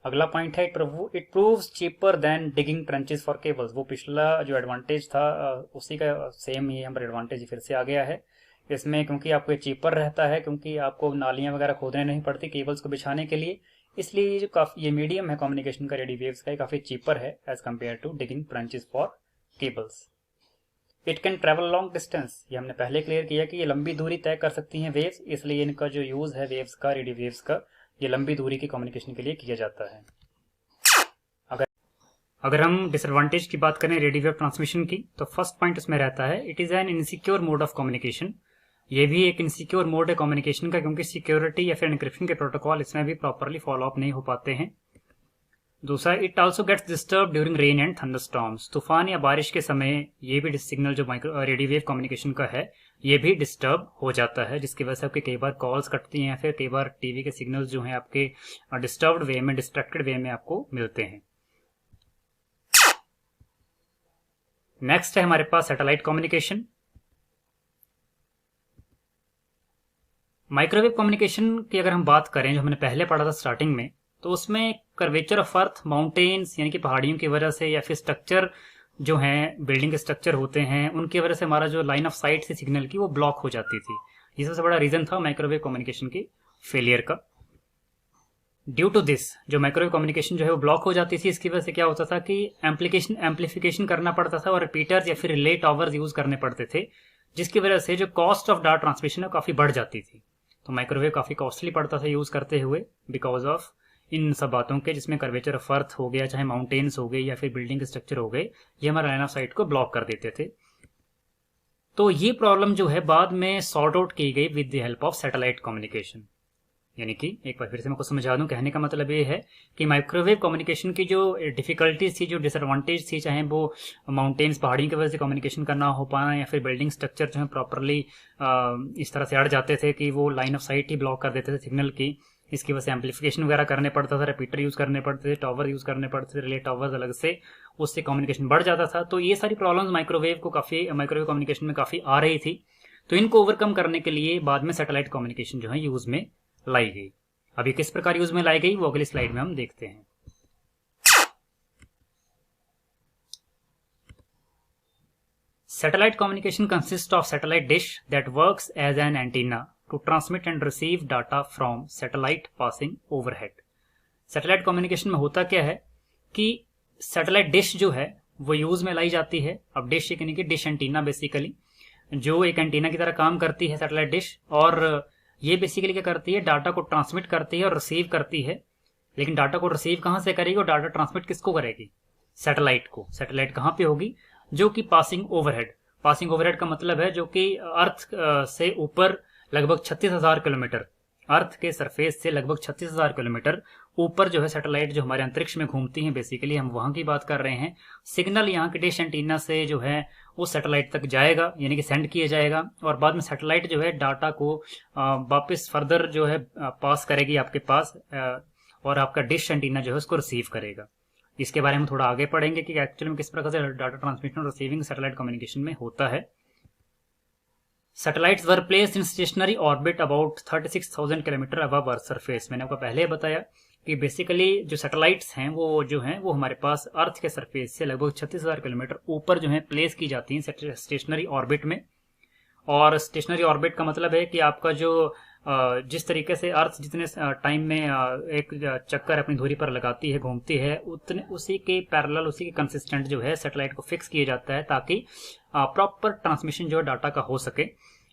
अगला पॉइंट है it proves cheaper than digging trenches for cables. वो पिछला जो एडवांटेज था उसी का सेम ये हमारा एडवांटेज फिर से आ गया है इसमें, क्योंकि आपको ये चीपर रहता है, क्योंकि आपको नालियां वगैरह खोदने नहीं पड़ती केबल्स को बिछाने के लिए। इसलिए जो काफी ये मीडियम है कम्युनिकेशन का रेडियो वेव्स का, काफी चीपर है as compare to digging trenches for cables. It can travel long distance, ये हमने पहले क्लियर किया कि ये लंबी दूरी तय कर सकती हैं वेव्स, इसलिए इनका जो यूज है वेव्स का, रेडियो वेव्स का, ये लंबी दूरी की कम्युनिकेशन के लिए किया जाता है। अगर हम डिसएडवांटेज की बात करें रेडियो वेव ट्रांसमिशन की, तो फर्स्ट पॉइंट इसमें रहता है it is an insecure mode of communication. ये भी एक इनसिक्योर मोड है कम्युनिकेशन का, क्योंकि सिक्योरिटी या फिर एनक्रिप्शन के प्रोटोकॉल इसमें भी प्रॉपरली फॉलो अप नहीं हो पाते हैं। दूसरा, it also gets disturb during rain and thunderstorms. तूफान या बारिश के समय ये भी सिग्नल जो रेडियो वेव कम्युनिकेशन का है ये भी डिस्टर्ब हो जाता है, जिसकी वजह से आपके कई बार कॉल्स कटती हैं या फिर कई बार टीवी के सिग्नल्स जो हैं आपके डिस्टर्ब्ड वे में, डिस्ट्रैक्टेड वे में आपको मिलते हैं। नेक्स्ट है हमारे पास सैटेलाइट कम्युनिकेशन। माइक्रोवेव कम्युनिकेशन की अगर हम बात करें, जो हमने पहले पढ़ा था स्टार्टिंग में, तो उसमें कर्वेचर ऑफ अर्थ, माउंटेन्स यानी कि पहाड़ियों की वजह से, या फिर स्ट्रक्चर जो हैं, बिल्डिंग के स्ट्रक्चर होते हैं, उनकी वजह से हमारा जो लाइन ऑफ साइट थी सिग्नल की वो ब्लॉक हो जाती थी। ये सबसे बड़ा रीजन था माइक्रोवेव कम्युनिकेशन की फेलियर का। ड्यू टू दिस जो माइक्रोवेव कम्युनिकेशन जो है वो ब्लॉक हो जाती थी, इसकी वजह से क्या होता था कि एम्पलीफिकेशन करना पड़ता था और रिपीटर्स या फिर रिले टावर्स यूज करने पड़ते थे, जिसकी वजह से जो कॉस्ट ऑफ डाटा ट्रांसमिशन है काफी बढ़ जाती थी। तो माइक्रोवेव काफी कॉस्टली पड़ता था यूज करते हुए बिकॉज ऑफ इन सब बातों के, जिसमें कर्वेचर ऑफ अर्थ हो गया, चाहे माउंटेन्स हो गए या फिर बिल्डिंग के स्ट्रक्चर हो गए, ये हमारा लाइन ऑफ साइट को ब्लॉक कर देते थे। तो ये प्रॉब्लम जो है बाद में सॉर्ट आउट की गई with the help of satellite communication. यानी कि एक बार फिर से मैं आपको समझा दूं, कहने का मतलब ये है कि माइक्रोवेव कम्युनिकेशन की जो डिफिकल्टीज थी, जो डिसएडवांटेज थी, चाहे वो माउंटेन्स, पहाड़ियों की वजह से कम्युनिकेशन करना हो पाना, या फिर बिल्डिंग स्ट्रक्चर जो है प्रॉपरली इस तरह से अड़ जाते थे कि वो line of site he block कर देते थे सिग्नल की, इसकी वजह से एम्पलीफिकेशन वगैरह करने पड़ता था, रिपीटर यूज करने पड़ते थे, टावर यूज करने पड़ते थे, रिले टावर्स अलग से, उससे कम्युनिकेशन बढ़ जाता था। तो ये सारी प्रॉब्लम्स माइक्रोवेव कम्युनिकेशन में काफी आ रही थी। तो इनको ओवरकम करने के लिए बाद में सैटेलाइट कम्युनिकेशन जो है यूज में लाई गई। अभी किस प्रकार यूज में लाई गई वो अगली स्लाइड में हम देखते हैं। Satellite communication consists of satellite dish that works as an antenna to transmit and receive data from satellite passing overhead. Satellite communication में होता क्या है कि सैटेलाइट डिश जो है वो यूज में लाई जाती है। अब डिश यानी कि डिश एंटीना, बेसिकली जो एक एंटीना की तरह काम करती है सैटेलाइट डिश, और ये बेसिकली क्या करती है, डाटा को ट्रांसमिट करती है और रिसीव करती है। लेकिन डाटा को रिसीव कहां से करेगी और डाटा ट्रांसमिट किसको करेगी? सैटेलाइट को। सैटेलाइट कहां पे होगी? जो कि पासिंग ओवरहेड। पासिंग ओवरहेड का मतलब है जो कि अर्थ से ऊपर लगभग 36,000 किलोमीटर, अर्थ के सरफेस से लगभग 36,000 किलोमीटर ऊपर जो है सैटेलाइट जो हमारे अंतरिक्ष में घूमती हैं, बेसिकली हम वहां की बात कर रहे हैं। सिग्नल यहाँ के डिश एंटीना से जो है वो सैटेलाइट तक जाएगा, यानी कि सेंड किया जाएगा, और बाद में सैटेलाइट जो है डाटा को वापस फर्दर जो है पास करेगी आपके पास, और आपका डिश एंटीना जो है उसको रिसीव करेगा। इसके बारे में थोड़ा आगे पढ़ेंगे कि एक्चुअली में किस प्रकार से डाटा ट्रांसमिशन और रिसीविंग सैटेलाइट कम्युनिकेशन में होता है। Satellites were placed in stationery orbit about 36,000 kilometre above earth surface. मैंने आपको पहले बताया कि बेसिकली जो सैटेलाइट्स हैं वो जो हैं वो हमारे पास अर्थ के सरफेस से लगभग 36,000 किलोमीटर ऊपर जो है प्लेस की जाती हैं स्टेशनरी ऑर्बिट में। और स्टेशनरी ऑर्बिट का मतलब है कि आपका जो जिस तरीके से अर्थ जितने टाइम में एक चक्कर अपनी धुरी पर लगाती है, घूमती है, उतने उसी के पैरेलल, उसी के कंसिस्टेंट जो है सैटेलाइट को फिक्स किया जाता है, ताकि प्रॉपर ट्रांसमिशन जो है डाटा का हो सके।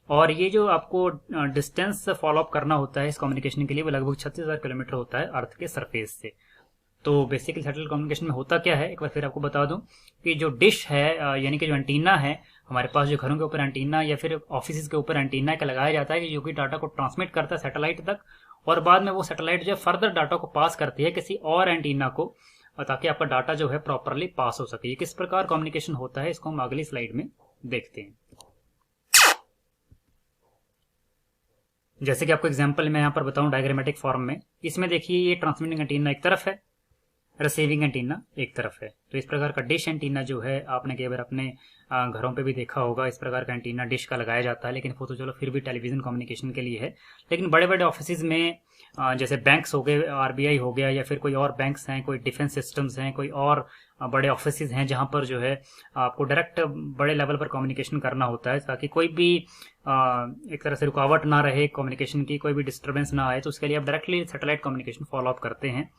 और ये जो आपको डिस्टेंस फॉलो अप करना होता है इस कम्युनिकेशन के लिए, वो लगभग 36,000 किलोमीटर होता है अर्थ के सरफेस से। तो बेसिकली सैटेलाइट कम्युनिकेशन में होता क्या है, एक बार फिर आपको बता दूं कि जो डिश है यानी कि जो एंटीना है, हमारे पास जो घरों के ऊपर एंटीना या फिर ऑफिस के ऊपर एंटीना का लगाया जाता है, कि जो कि डाटा को ट्रांसमिट करता है सैटेलाइट तक, और बाद में वो सैटेलाइट जो फर्दर डाटा को पास करती है किसी और एंटीना को, और ताकि आपका डाटा जो है प्रॉपरली पास हो सके। ये किस प्रकार कम्युनिकेशन होता है इसको हम अगली स्लाइड में देखते हैं। जैसे कि आपको एग्जांपल मैं यहाँ पर बताऊं डायग्रामेटिक फॉर्म में, इसमें देखिए ये ट्रांसमिटिंग एंटीना एक तरफ है, रिसीविंग एंटीना एक तरफ है। तो इस प्रकार का डिश एंटीना जो है आपने कई बार अपने घरों पे भी देखा होगा, इस प्रकार का एंटीना डिश का लगाया जाता है, लेकिन वो तो चलो फिर भी टेलीविजन कम्युनिकेशन के लिए है। लेकिन बड़े बड़े ऑफिस में जैसे बैंक्स हो गए, आरबीआई हो गया, या फिर कोई और बैंक्स हैं, कोई डिफेंस सिस्टम्स हैं, कोई और बड़े ऑफिस हैं जहां पर जो है आपको डायरेक्ट बड़े लेवल पर कम्युनिकेशन करना होता है, ताकि कोई भी एक तरह से रुकावट ना रहे कम्युनिकेशन की, कोई भी डिस्टर्बेंस ना आए, तो उसके लिए आप directly satellite communication follow up करते हैं।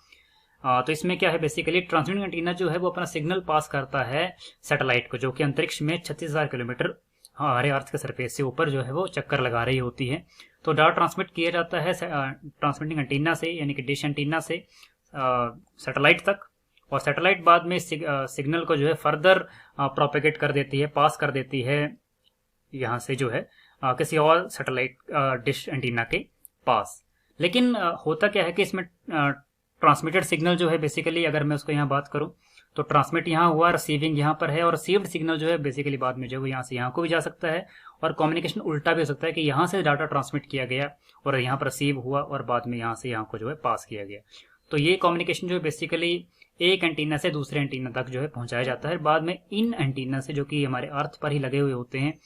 तो इसमें क्या है, बेसिकली ट्रांसमिटिंग एंटीना जो है वो अपना सिग्नल पास करता है सैटेलाइट को, जो कि अंतरिक्ष में 36,000 किलोमीटर हमारे अर्थ के सरफेस से ऊपर जो है वो चक्कर लगा रही होती है। तो डाटा ट्रांसमिट किया जाता है ट्रांसमिटिंग एंटीना से, यानी कि डिश एंटीना से सैटेलाइट तक, और सैटेलाइट बाद में सिग्नल को जो है फर्दर प्रोपेगेट कर देती है, पास कर देती है यहाँ से जो है किसी और सैटेलाइट डिश एंटीना के पास। लेकिन होता क्या है कि इसमें ट्रांसमिटेड सिग्नल जो है बेसिकली, अगर मैं उसको यहाँ बात करूं तो ट्रांसमिट यहाँ हुआ, रिसीविंग यहाँ पर है, और रिसीव्ड सिग्नल जो है बेसिकली बाद में जो है यहाँ से यहाँ को भी जा सकता है, और कम्युनिकेशन उल्टा भी हो सकता है कि यहाँ से डाटा ट्रांसमिट किया गया और यहाँ पर रिसीव हुआ और बाद में यहाँ से यहाँ को जो है पास किया गया। तो ये कम्युनिकेशन जो है बेसिकली एक एंटीना से दूसरे एंटीना तक जो है पहुंचाया जाता है। बाद में इन एंटीना से, जो कि हमारे अर्थ पर ही लगे हुए होते हैं,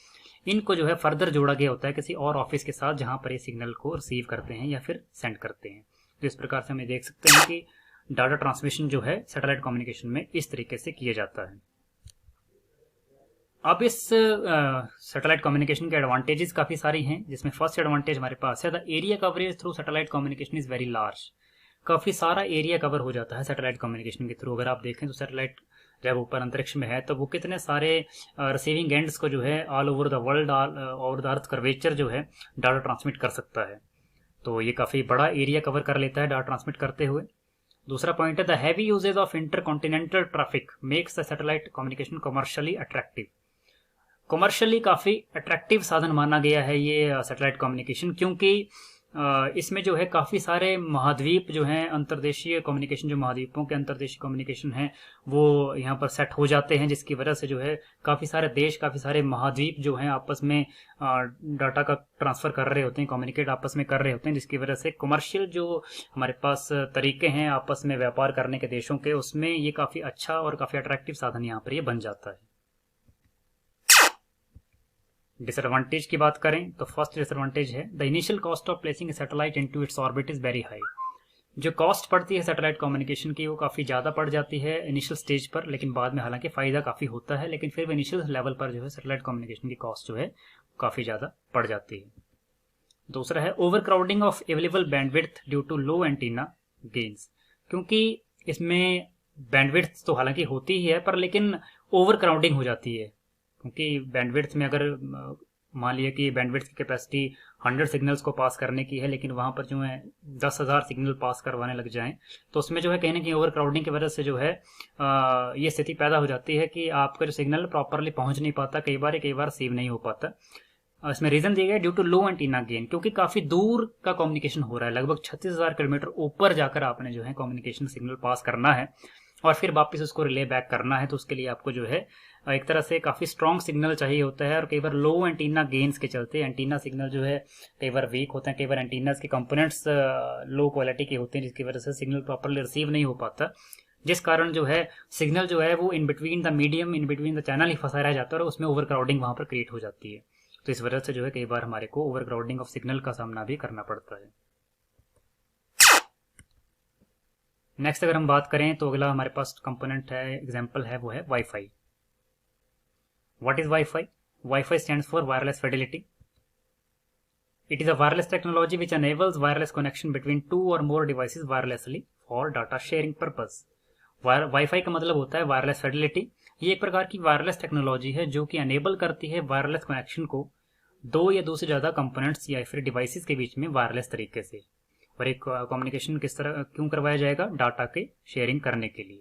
इनको जो है फर्दर जोड़ा गया होता है किसी और ऑफिस के साथ, जहां पर ये सिग्नल को रिसीव करते हैं या फिर सेंड करते हैं। तो इस प्रकार से हमें देख सकते हैं कि डाटा ट्रांसमिशन जो है सैटेलाइट कम्युनिकेशन में इस तरीके से किया जाता है। अब इस सैटेलाइट कम्युनिकेशन के एडवांटेजेस काफी सारी हैं, जिसमें फर्स्ट एडवांटेज हमारे पास है, the area coverage through satellite communication is very large. काफी सारा एरिया कवर हो जाता है सैटेलाइट कम्युनिकेशन के थ्रू। अगर आप देखें तो सैटेलाइट जब ऊपर अंतरिक्ष में है तो वो कितने सारे रिसीविंग एंड्स को जो है all over the world, all over the earth curvature जो है डाटा ट्रांसमिट कर सकता है। तो ये काफी बड़ा एरिया कवर कर लेता है डाटा ट्रांसमिट करते हुए। दूसरा पॉइंट है, the heavy usages of intercontinental traffic makes the satellite communication commercially attractive. Commercially काफी अट्रैक्टिव साधन माना गया है ये सैटेलाइट कम्युनिकेशन, क्योंकि इसमें जो है काफी सारे महाद्वीप जो हैं, अंतर्देशीय कम्युनिकेशन, जो महाद्वीपों के अंतर्देशीय कम्युनिकेशन है वो यहाँ पर सेट हो जाते हैं, जिसकी वजह से जो है काफी सारे देश, काफी सारे महाद्वीप जो हैं आपस में डाटा का ट्रांसफर कर रहे होते हैं, कम्युनिकेट आपस में कर रहे होते हैं, जिसकी वजह से कमर्शियल जो हमारे पास तरीके हैं आपस में व्यापार करने के देशों के, उसमें ये काफी अच्छा और काफी अट्रैक्टिव साधन यहाँ पर ये बन जाता है। डिसएडवांटेज की बात करें तो फर्स्ट डिसएडवांटेज है, the initial cost of placing A satellite into its orbit is very high. जो कॉस्ट पड़ती है सैटेलाइट कम्युनिकेशन की वो काफी ज्यादा पड़ जाती है इनिशियल स्टेज पर, लेकिन बाद में हालांकि फायदा काफी होता है, लेकिन फिर इनिशियल लेवल पर जो है सैटेलाइट कम्युनिकेशन की कॉस्ट जो है काफी ज्यादा पड़ जाती है। दूसरा है, over crowding of available bandwidth due to low antenna gains. क्योंकि इसमें बैंडविड्थ तो हालांकि होती ही है, पर लेकिन ओवर क्राउडिंग हो जाती है, क्योंकि बैंडविड्थ में अगर मान लिया कि बैंडविड्थ की कैपेसिटी 100 सिग्नल्स को पास करने की है, लेकिन वहां पर जो है 10,000 सिग्नल पास करवाने लग जाएं, तो उसमें जो है कहीं ना कहीं ओवर क्राउडिंग की वजह से जो है ये स्थिति पैदा हो जाती है कि आपका जो सिग्नल प्रॉपरली पहुंच नहीं पाता, कई बार रिसीव नहीं हो पाता। इसमें रीजन दिया गया due to low antenna gain, क्योंकि काफी दूर का कम्युनिकेशन हो रहा है, लगभग 36,000 किलोमीटर ऊपर जाकर आपने जो है कम्युनिकेशन सिग्नल पास करना है और फिर वापस उसको रिले बैक करना है। तो उसके लिए आपको जो है एक तरह से काफी स्ट्रॉन्ग सिग्नल चाहिए होता है, और कई बार लो एंटीना गेन्स के चलते एंटीना सिग्नल जो है कई बार वीक होते हैं, कई बार एंटीना के कंपोनेंट्स लो क्वालिटी के होते हैं, जिसकी वजह से सिग्नल प्रॉपरली रिसीव नहीं हो पाता, जिस कारण जो है सिग्नल जो है वो in between the medium, in between the channel ही फंसा रह जाता है और उसमें ओवर क्राउडिंग वहां पर क्रिएट हो जाती है। तो इस वजह से जो है कई बार हमारे को ओवर क्राउडिंग ऑफ सिग्नल का सामना भी करना पड़ता है। नेक्स्ट अगर हम बात करें तो अगला हमारे पास कंपोनेंट है, एग्जांपल है, वो है WiFi. What is WiFi? WiFi stands for wireless fidelity. It is a wireless technology which enables wireless connection between 2 और more devices wirelessly for data sharing purpose. WiFi का मतलब होता है वायरलेस फिडेलिटी। ये एक प्रकार की वायरलेस टेक्नोलॉजी है जो कि अनेबल करती है वायरलेस कनेक्शन को 2 या 2 से ज्यादा कंपोनेंट्स या फिर डिवाइसेस के बीच में वायरलेस तरीके से। और एक कम्युनिकेशन किस तरह क्यों करवाया जाएगा? डाटा के शेयरिंग करने के लिए।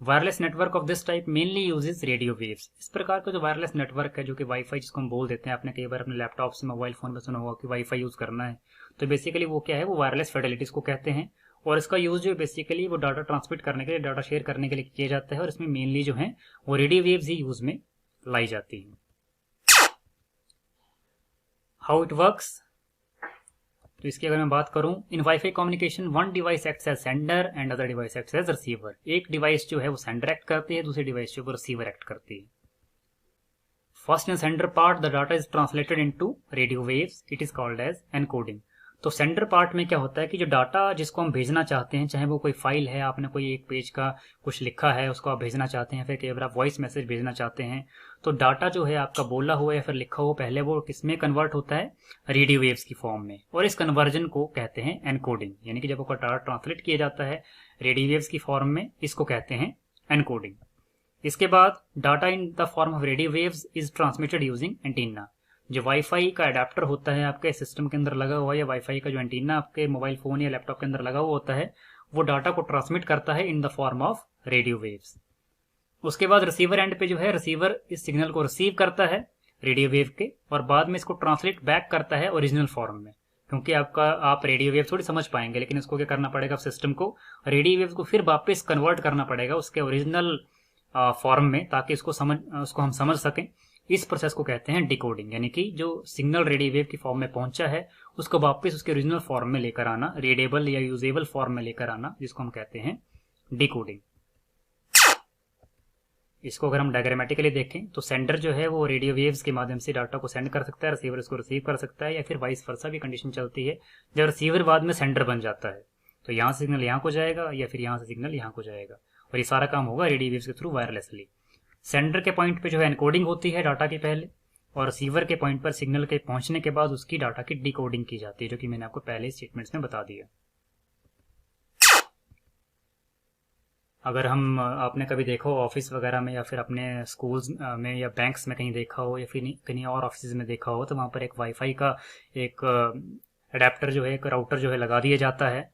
Wireless network of this type mainly uses radio waves. इस प्रकार का जो वायरलेस नेटवर्क है, जो कि वाईफाई जिसको हम बोल देते हैं, आपने कई बार अपने लैपटॉप से, मोबाइल फोन में सुना होगा कि वाईफाई यूज करना है, तो बेसिकली वो क्या है, वो वायरलेस फिडेलिटीज को कहते हैं। और इसका यूज जो बेसिकली वो डाटा ट्रांसमिट करने के लिए, डाटा शेयर करने के लिए किया जाता है, और इसमें मेनली जो है वो रेडियो वेव्स ही यूज में लाई जाती हैं। हाउ इट वर्क्स, तो इसकी अगर मैं बात करूं, in WiFi communication one device acts as sender and other device acts as receiver. एक डिवाइस जो है वो सेंडर एक्ट करती है, दूसरी डिवाइस जो है वो रिसीवर एक्ट करती है। First in sender part the data is translated into radio waves, it is called as encoding. तो सेंडर पार्ट में क्या होता है कि जो डाटा जिसको हम भेजना चाहते हैं, चाहे वो कोई फाइल है, आपने कोई एक पेज का कुछ लिखा है उसको आप भेजना चाहते हैं, फिर कई बार आप वॉइस मैसेज भेजना चाहते हैं, तो डाटा जो है आपका बोला हुआ या फिर लिखा हुआ पहले वो किसमें कन्वर्ट होता है, रेडियो वेव्स की फॉर्म में, और इस कन्वर्जन को कहते हैं एनकोडिंग। यानी कि जब आपका डाटा ट्रांसलेट किया जाता है रेडियो वेव्स की फॉर्म में, इसको कहते हैं एनकोडिंग। इसके बाद data in the form of radio waves is transmitted using antenna. जो वाईफाई का अडेप्टर होता है आपके सिस्टम के अंदर लगा हुआ, या वाईफाई का जो एंटीना आपके मोबाइल फोन या लैपटॉप के अंदर लगा हुआ होता है, वो डाटा को ट्रांसमिट करता है in the form of radio waves. उसके बाद रिसीवर एंड पे जो है रिसीवर इस सिग्नल को रिसीव करता है रेडियो वेव के, और बाद में इसको ट्रांसलेट बैक करता है ओरिजिनल फॉर्म में। क्योंकि आप रेडियो वेव थोड़ी समझ पाएंगे, लेकिन इसको क्या करना पड़ेगा, सिस्टम को रेडियो वेव को फिर वापस कन्वर्ट करना पड़ेगा उसके ओरिजिनल फॉर्म में, ताकि उसको हम समझ सकें। इस प्रोसेस को कहते हैं डिकोडिंग। यानी कि जो सिग्नल रेडियो वेव की फॉर्म में पहुंचा है उसको वापस उसके ओरिजिनल फॉर्म में लेकर आना, रीडेबल या यूजेबल फॉर्म में लेकर आना, जिसको हम कहते हैं डिकोडिंग। इसको अगर हम डायग्रामेटिकली देखें तो सेंडर जो है वो रेडियो वेव्स के माध्यम से डाटा को सेंड कर सकता है, रिसीवर इसको रिसीव कर सकता है, या फिर वाइस वर्सा भी कंडीशन चलती है। जब रिसीवर बाद में सेंडर बन जाता है तो यहाँ से सिग्नल यहाँ को जाएगा या फिर यहाँ से सिग्नल यहाँ को जाएगा, और ये सारा काम होगा रेडियो वेव्स के थ्रू वायरलेसली। सेंडर के पॉइंट पे जो है एनकोडिंग होती है डाटा के पहले, और रिसीवर के पॉइंट पर सिग्नल के पहुंचने के बाद उसकी डाटा की डिकोडिंग की जाती है, जो कि मैंने आपको पहले स्टेटमेंट्स में बता दिया। अगर हम आपने कभी देखा हो ऑफिस वगैरह में, या फिर अपने स्कूल्स में या बैंक्स में कहीं देखा हो, या फिर कहीं और ऑफिस में देखा हो, तो वहाँ पर एक वाईफाई का एक अडेप्टर जो है, एक राउटर जो है लगा दिया जाता है,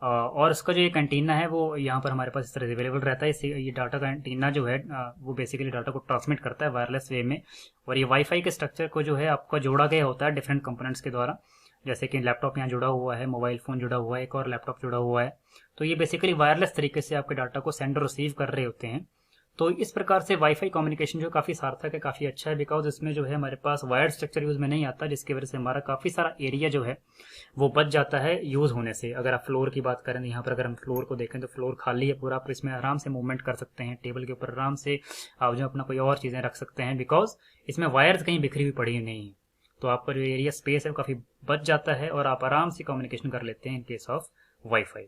और इसका जो एक एंटीना है वो यहाँ पर हमारे पास इस तरह अवेलेबल रहता है। इससे ये डाटा का एंटीना जो है वो बेसिकली डाटा को ट्रांसमिट करता है वायरलेस वे में, और ये वाईफाई के स्ट्रक्चर को जो है आपका जोड़ा गया होता है डिफरेंट कंपोनेंट्स के द्वारा। जैसे कि लैपटॉप यहाँ जुड़ा हुआ है, मोबाइल फोन जुड़ा हुआ है, एक और लैपटॉप जुड़ा हुआ है, तो ये बेसिकली वायरलेस तरीके से आपके डाटा को सेंड और रिसीव कर रहे होते हैं। तो इस प्रकार से वाईफाई कम्युनिकेशन जो काफी सार्थक है, काफी अच्छा है, बिकॉज इसमें जो है हमारे पास वायर्ड स्ट्रक्चर यूज में नहीं आता, जिसकी वजह से हमारा काफी सारा एरिया जो है वो बच जाता है यूज होने से। अगर आप फ्लोर की बात करें, यहाँ पर अगर हम फ्लोर को देखें तो फ्लोर खाली है पूरा, आप इसमें आराम से मूवमेंट कर सकते हैं, टेबल के ऊपर आराम से आप जो अपना कोई और चीजें रख सकते हैं, बिकॉज इसमें वायर्स कहीं बिखरी हुई पड़ी नहीं है। तो आपका जो एरिया स्पेस है वो काफी बच जाता है, और आप आराम से कम्युनिकेशन कर लेते हैं in case of wifi.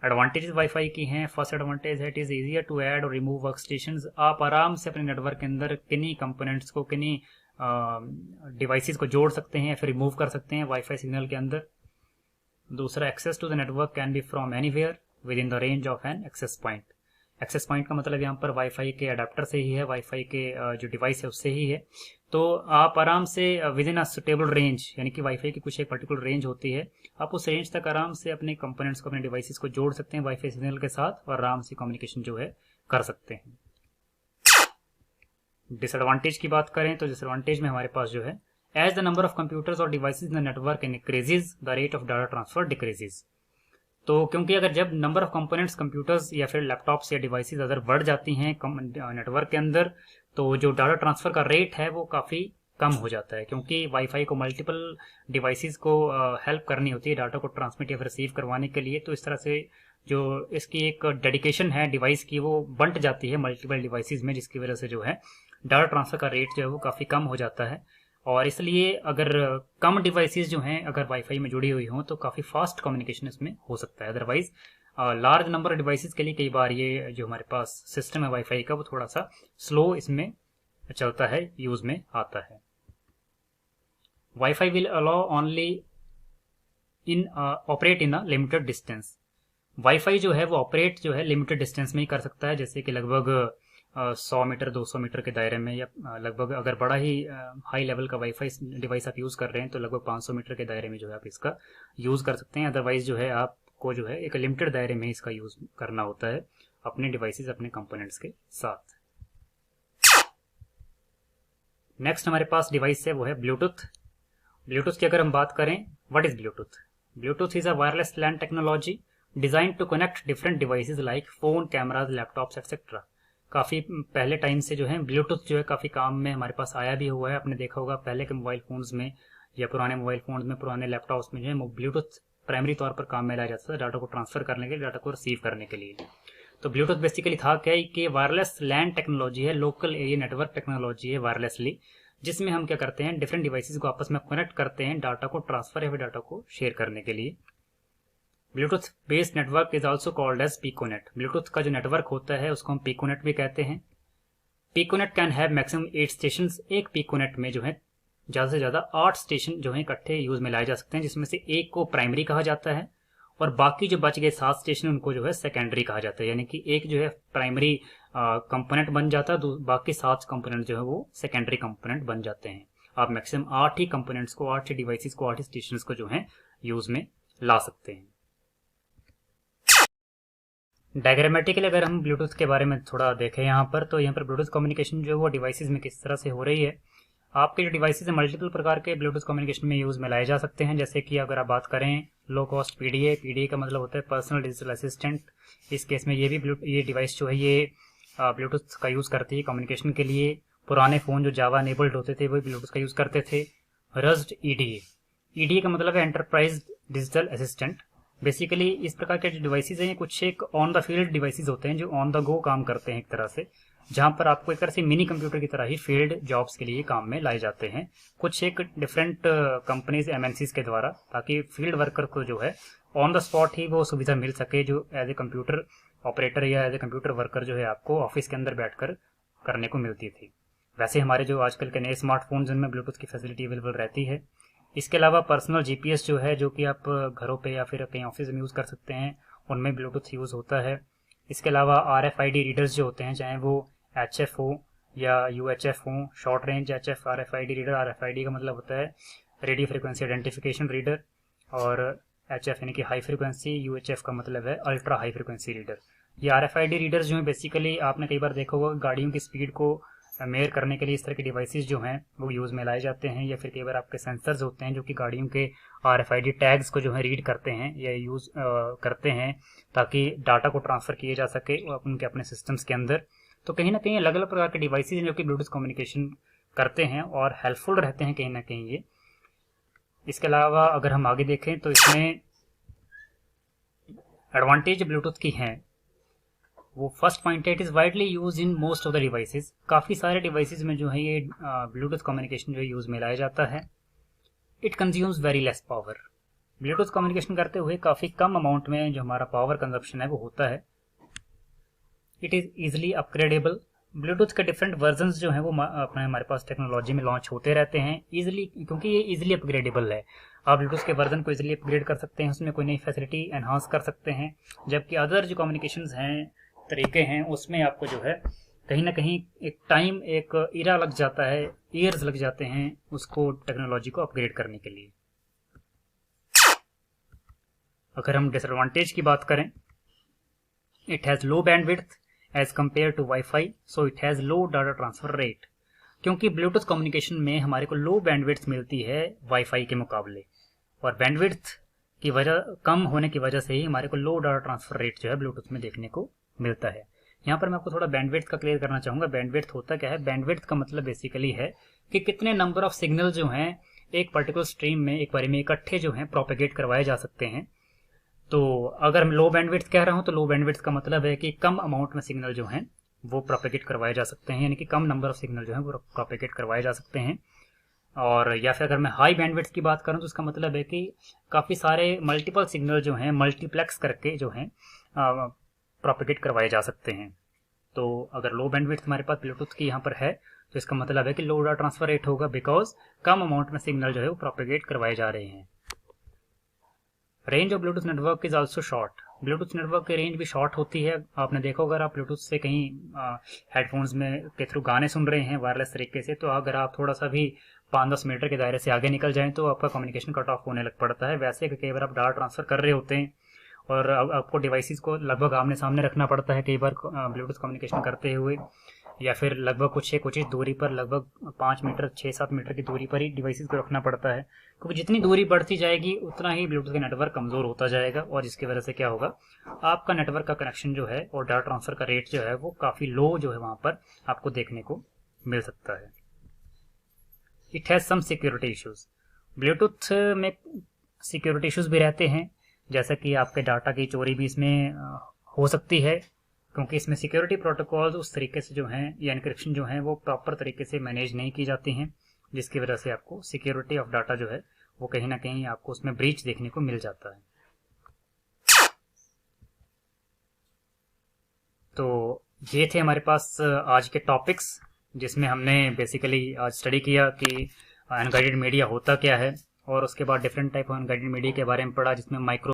Advantages wifi की हैं। फर्स्ट एडवांटेज है it is easier to add और रिमूव वर्क स्टेशंस। आप आराम से अपने नेटवर्क के अंदर किन्हीं कंपोनेंट्स को, किन्हीं डिवाइसेस को जोड़ सकते हैं या फिर रिमूव कर सकते हैं वाईफाई सिग्नल के अंदर। दूसरा, access to the network can be from anywhere within the range of an access point. Access point का मतलब यहाँ पर वाईफाई के अडेप्टर से ही है, वाईफाई के जो डिवाइस है उससे ही है। तो आप आराम से with in a suitable range, यानी कि वाईफाई की कुछ एक पर्टिकुलर रेंज होती है, आप उस रेंज तक आराम से अपने कंपोनेंट्स को, अपने डिवाइसेस को जोड़ सकते हैं वाईफाई सिग्नल के साथ, और आराम से कम्युनिकेशन जो है कर सकते हैं। डिसएडवांटेज की बात करें तो डिसएडवांटेज में हमारे पास जो है, as the number of computers और devices in the network increases the rate of data transfer decreases. तो क्योंकि अगर जब नंबर ऑफ कंपोनेंट्स कंप्यूटर्स या फिर लैपटॉप्स या डिवाइसेस अगर बढ़ जाती हैं नेटवर्क के अंदर, तो जो डाटा ट्रांसफर का रेट है वो काफ़ी कम हो जाता है, क्योंकि वाईफाई को मल्टीपल डिवाइसेस को हेल्प करनी होती है डाटा को ट्रांसमिट या फिर रिसीव करवाने के लिए। तो इस तरह से जो इसकी एक डेडिकेशन है डिवाइस की वो बंट जाती है मल्टीपल डिवाइसेस में, जिसकी वजह से जो है डाटा ट्रांसफर का रेट जो है वो काफ़ी कम हो जाता है। और इसलिए अगर कम डिवाइसेस जो हैं अगर वाईफाई में जुड़ी हुई हों तो काफ़ी फास्ट कम्युनिकेशन इसमें हो सकता है। Otherwise large number of devices के लिए कई बार ये जो हमारे पास सिस्टम है वाईफाई का वो थोड़ा सा स्लो इसमें चलता है, यूज में आता है। Wifi will allow only in operate in a limited distance. Wifi जो है वो ऑपरेट जो है लिमिटेड डिस्टेंस में ही कर सकता है, जैसे कि लगभग 100 मीटर 200 मीटर के दायरे में, या लगभग अगर बड़ा ही हाई लेवल का वाईफाई डिवाइस आप यूज़ कर रहे हैं तो लगभग 500 मीटर के दायरे में जो है आप इसका यूज़ कर सकते हैं। अदरवाइज जो है आपको जो है एक लिमिटेड दायरे में इसका यूज़ करना होता है अपने डिवाइसेस, अपने कंपोनेंट्स के साथ। नेक्स्ट हमारे पास डिवाइस है वो है ब्लूटूथ। ब्लूटूथ की अगर हम बात करें, What is Bluetooth? Bluetooth is a wireless LAN technology designed to connect different devices like phone, cameras, laptops, etc. काफ़ी पहले टाइम से जो है ब्लूटूथ जो है काफ़ी काम में हमारे पास आया भी हुआ है। आपने देखा होगा पहले के मोबाइल फ़ोन्स में या पुराने मोबाइल फ़ोन्स में, पुराने लैपटॉप्स में जो है ब्लूटूथ प्राइमरी तौर पर काम में लाया जाता था डाटा को ट्रांसफ़र करने के लिए, डाटा को रिसीव करने के लिए। तो ब्लूटूथ बेसिकली था क्या है कि वायरलेस लैन टेक्नोलॉजी है, लोकल एरिया नेटवर्क टेक्नोलॉजी है वायरलेसली, जिसमें हम क्या करते हैं डिफरेंट डिवाइसेस को आपस में कनेक्ट करते हैं डाटा को ट्रांसफर या फिर डाटा को शेयर करने के लिए। Bluetooth based network is also called as piconet. Bluetooth का जो नेटवर्क होता है उसको हम पिकोनेट भी कहते हैं। Piconet can have maximum 8 station. एक पिकोनेट में जो है ज़्यादा से ज़्यादा 8 स्टेशन जो है इकट्ठे यूज में लाए जा सकते हैं, जिसमें से एक को प्राइमरी कहा जाता है और बाकी जो बच गए 7 स्टेशन उनको जो है सेकेंडरी कहा जाता है। यानी कि एक जो है प्राइमरी कंपोनेंट बन जाता है, बाकी 7 कंपोनेंट जो है वो सेकेंडरी कंपोनेंट बन जाते हैं। आप मैक्सिमम 8 ही कंपोनेंट्स को, 8 ही डिवाइसेस को, 8 ही स्टेशन को जो है यूज में ला सकते हैं। डायग्रामेटिकली अगर हम ब्लूटूथ के बारे में थोड़ा देखें यहाँ पर, तो यहाँ पर ब्लूटूथ कम्युनिकेशन जो है वो डिवाइसेस में किस तरह से हो रही है। आपके जो डिवाइसेस है मल्टीपल प्रकार के ब्लूटूथ कम्युनिकेशन में यूज में लाए जा सकते हैं। जैसे कि अगर आप बात करें लो कॉस्ट पीडीए का मतलब होता है पर्सनल डिजिटल असिस्टेंट। इस केस में ये डिवाइस जो है ये ब्लूटूथ का यूज करती है कम्युनिकेशन के लिए। पुराने फोन जो जावा एनेबल्ड होते थे वो ब्लूटूथ का यूज करते थे। रस्ट ईडीए का मतलब है एंटरप्राइज डिजिटल असिस्टेंट। बेसिकली इस प्रकार के जो डिवाइसेज हैं कुछ एक ऑन द फील्ड डिवाइसेज होते हैं जो ऑन द गो काम करते हैं एक तरह से, जहां पर आपको एक तरह से मिनी कंप्यूटर की तरह ही फील्ड जॉब्स के लिए काम में लाए जाते हैं कुछ एक डिफरेंट कंपनीज एमएनसीज के द्वारा, ताकि फील्ड वर्कर को जो है ऑन द स्पॉट ही वो सुविधा मिल सके जो एज ए कंप्यूटर ऑपरेटर या एज ए कंप्यूटर वर्कर जो है आपको ऑफिस के अंदर बैठकर करने को मिलती थी। वैसे हमारे जो आजकल के नए स्मार्टफोन्स जिनमें ब्लूटूथ की फैसिलिटी अवेलेबल रहती है। इसके अलावा पर्सनल जीपीएस जो है जो कि आप घरों पे या फिर कहीं ऑफिस में यूज़ कर सकते हैं, उनमें ब्लूटूथ यूज़ होता है। इसके अलावा RFID रीडर्स जो होते हैं, चाहे वो HF हो या UHF हो, short range HF RFID reader. RFID का मतलब होता है रेडियो फ्रिक्वेंसी आइडेंटिफिकेशन रीडर, और HF यानी कि हाई फ्रिक्वेंसी, UHF का मतलब है अल्ट्रा हाई फ्रिक्वेंसी रीडर। ये RFID रीडर्स जो है बेसिकली आपने कई बार देखा होगा गाड़ियों की स्पीड को मेयर करने के लिए इस तरह के डिवाइसेस जो हैं वो यूज़ में लाए जाते हैं, या फिर कई बार आपके सेंसर्स होते हैं जो कि गाड़ियों के RFID टैग्स को जो है रीड करते हैं या यूज़ करते हैं ताकि डाटा को ट्रांसफ़र किया जा सके उनके अपने सिस्टम्स के अंदर। तो कहीं ना कहीं अलग अलग प्रकार के डिवाइसेज हैं जो कि ब्लूटूथ कम्युनिकेशन करते हैं और हेल्पफुल रहते हैं कहीं ना कहीं ये। इसके अलावा अगर हम आगे देखें तो इसमें एडवांटेज ब्लूटूथ की हैं वो फर्स्ट पॉइंट है, it is widely use in most of the devices. काफ़ी सारे डिवाइसेस में जो है ये ब्लूटूथ कम्युनिकेशन जो है यूज़ में लाया जाता है। It consumes very less power. Bluetooth communication करते हुए काफ़ी कम अमाउंट में जो हमारा पावर कंजप्शन है वो होता है। It is easily upgradable. Bluetooth के डिफरेंट वर्जन्स जो हैं वो अपने हमारे पास टेक्नोलॉजी में लॉन्च होते रहते हैं ईजिली, क्योंकि ये ईजिली अपग्रेडेबल है। आप ब्लूटूथ के वर्जन को ईजिली अपग्रेड कर सकते हैं, उसमें कोई नई फैसिलिटी एनहांस कर सकते हैं। जबकि अदर जो कम्युनिकेशंस हैं, तरीके हैं, उसमें आपको जो है कहीं ना कहीं एक टाइम, एक इरा लग जाता है, ईयर्स लग जाते हैं उसको टेक्नोलॉजी को अपग्रेड करने के लिए। अगर हम डिसएडवांटेज की बात करें, it has low bandwidth as compare to wifi, so it has low data transfer rate. क्योंकि ब्लूटूथ कम्युनिकेशन में हमारे को लो बैंडविड्थ मिलती है वाईफाई के मुकाबले, और बैंडविड्थ की वजह कम होने की वजह से ही हमारे को लो डाटा ट्रांसफर रेट जो है ब्लूटूथ में देखने को मिलता है। यहाँ पर मैं आपको थोड़ा बैंडविड्थ का क्लियर करना चाहूँगा। बैंडविड्थ होता क्या है? बैंडविड्थ का मतलब बेसिकली है कि कितने नंबर ऑफ सिग्नल जो हैं एक पर्टिकुलर स्ट्रीम में एक बारी में इकट्ठे जो हैं प्रोपेगेट करवाए जा सकते हैं। तो अगर मैं लो बैंडविड्थ कह रहा हूँ तो लो बैंडविड्थ का मतलब है कि कम अमाउंट में सिग्नल जो हैं वो प्रोपेगेट करवाए जा सकते हैं, यानी कि कम नंबर ऑफ सिग्नल जो है वो प्रोपेगेट करवाए जा सकते हैं। और या फिर अगर मैं हाई बैंडविड्थ की बात करूँ तो उसका मतलब है कि काफ़ी सारे मल्टीपल सिग्नल जो हैं मल्टीप्लेक्स करके जो हैं प्रोपेगेट करवाए जा सकते हैं। तो अगर लो बैंडविड्थ हमारे पास ब्लूटूथ की यहाँ पर है तो इसका मतलब है कि लो डाटा ट्रांसफर रेट होगा, बिकॉज कम अमाउंट में सिग्नल जो है वो प्रोपेगेट करवाए जा रहे हैं। Range of Bluetooth network is also short. Bluetooth network की रेंज भी शॉर्ट होती है। आपने देखा अगर आप ब्लूटूथ से कहीं हेडफोन्स में के थ्रू गाने सुन रहे हैं वायरलेस तरीके से, तो अगर आप थोड़ा सा भी 5-10 मीटर के दायरे से आगे निकल जाएं तो आपका कम्युनिकेशन कट ऑफ होने लग पड़ता है। वैसे कई बार आप डाटा ट्रांसफर कर रहे होते हैं और आपको डिवाइसेस को लगभग आमने सामने रखना पड़ता है कई बार ब्लूटूथ कम्युनिकेशन करते हुए। या फिर लगभग कुछ दूरी पर, लगभग 5 मीटर 6-7 मीटर की दूरी पर ही डिवाइसेस को रखना पड़ता है, क्योंकि जितनी दूरी बढ़ती जाएगी उतना ही ब्लूटूथ का नेटवर्क कमज़ोर होता जाएगा, और जिसकी वजह से क्या होगा, आपका नेटवर्क का कनेक्शन जो है और डाटा ट्रांसफ़र का रेट जो है वो काफ़ी लो जो है वहाँ पर आपको देखने को मिल सकता है। It has some security issues. Bluetooth में सिक्योरिटी इश्यूज़ भी रहते हैं, जैसा कि आपके डाटा की चोरी भी इसमें हो सकती है, क्योंकि इसमें सिक्योरिटी प्रोटोकॉल्स उस तरीके से जो हैं या एनक्रिप्शन जो हैं वो प्रॉपर तरीके से मैनेज नहीं की जाती हैं, जिसकी वजह से आपको सिक्योरिटी ऑफ डाटा जो है वो कहीं ना कहीं आपको उसमें ब्रीच देखने को मिल जाता है। तो ये थे हमारे पास आज के टॉपिक्स, जिसमें हमने बेसिकली आज स्टडी किया कि अनगाइडेड मीडिया होता क्या है, और उसके बाद different type of unguided media के बारे में पढ़ा, जिसमें माइक्रो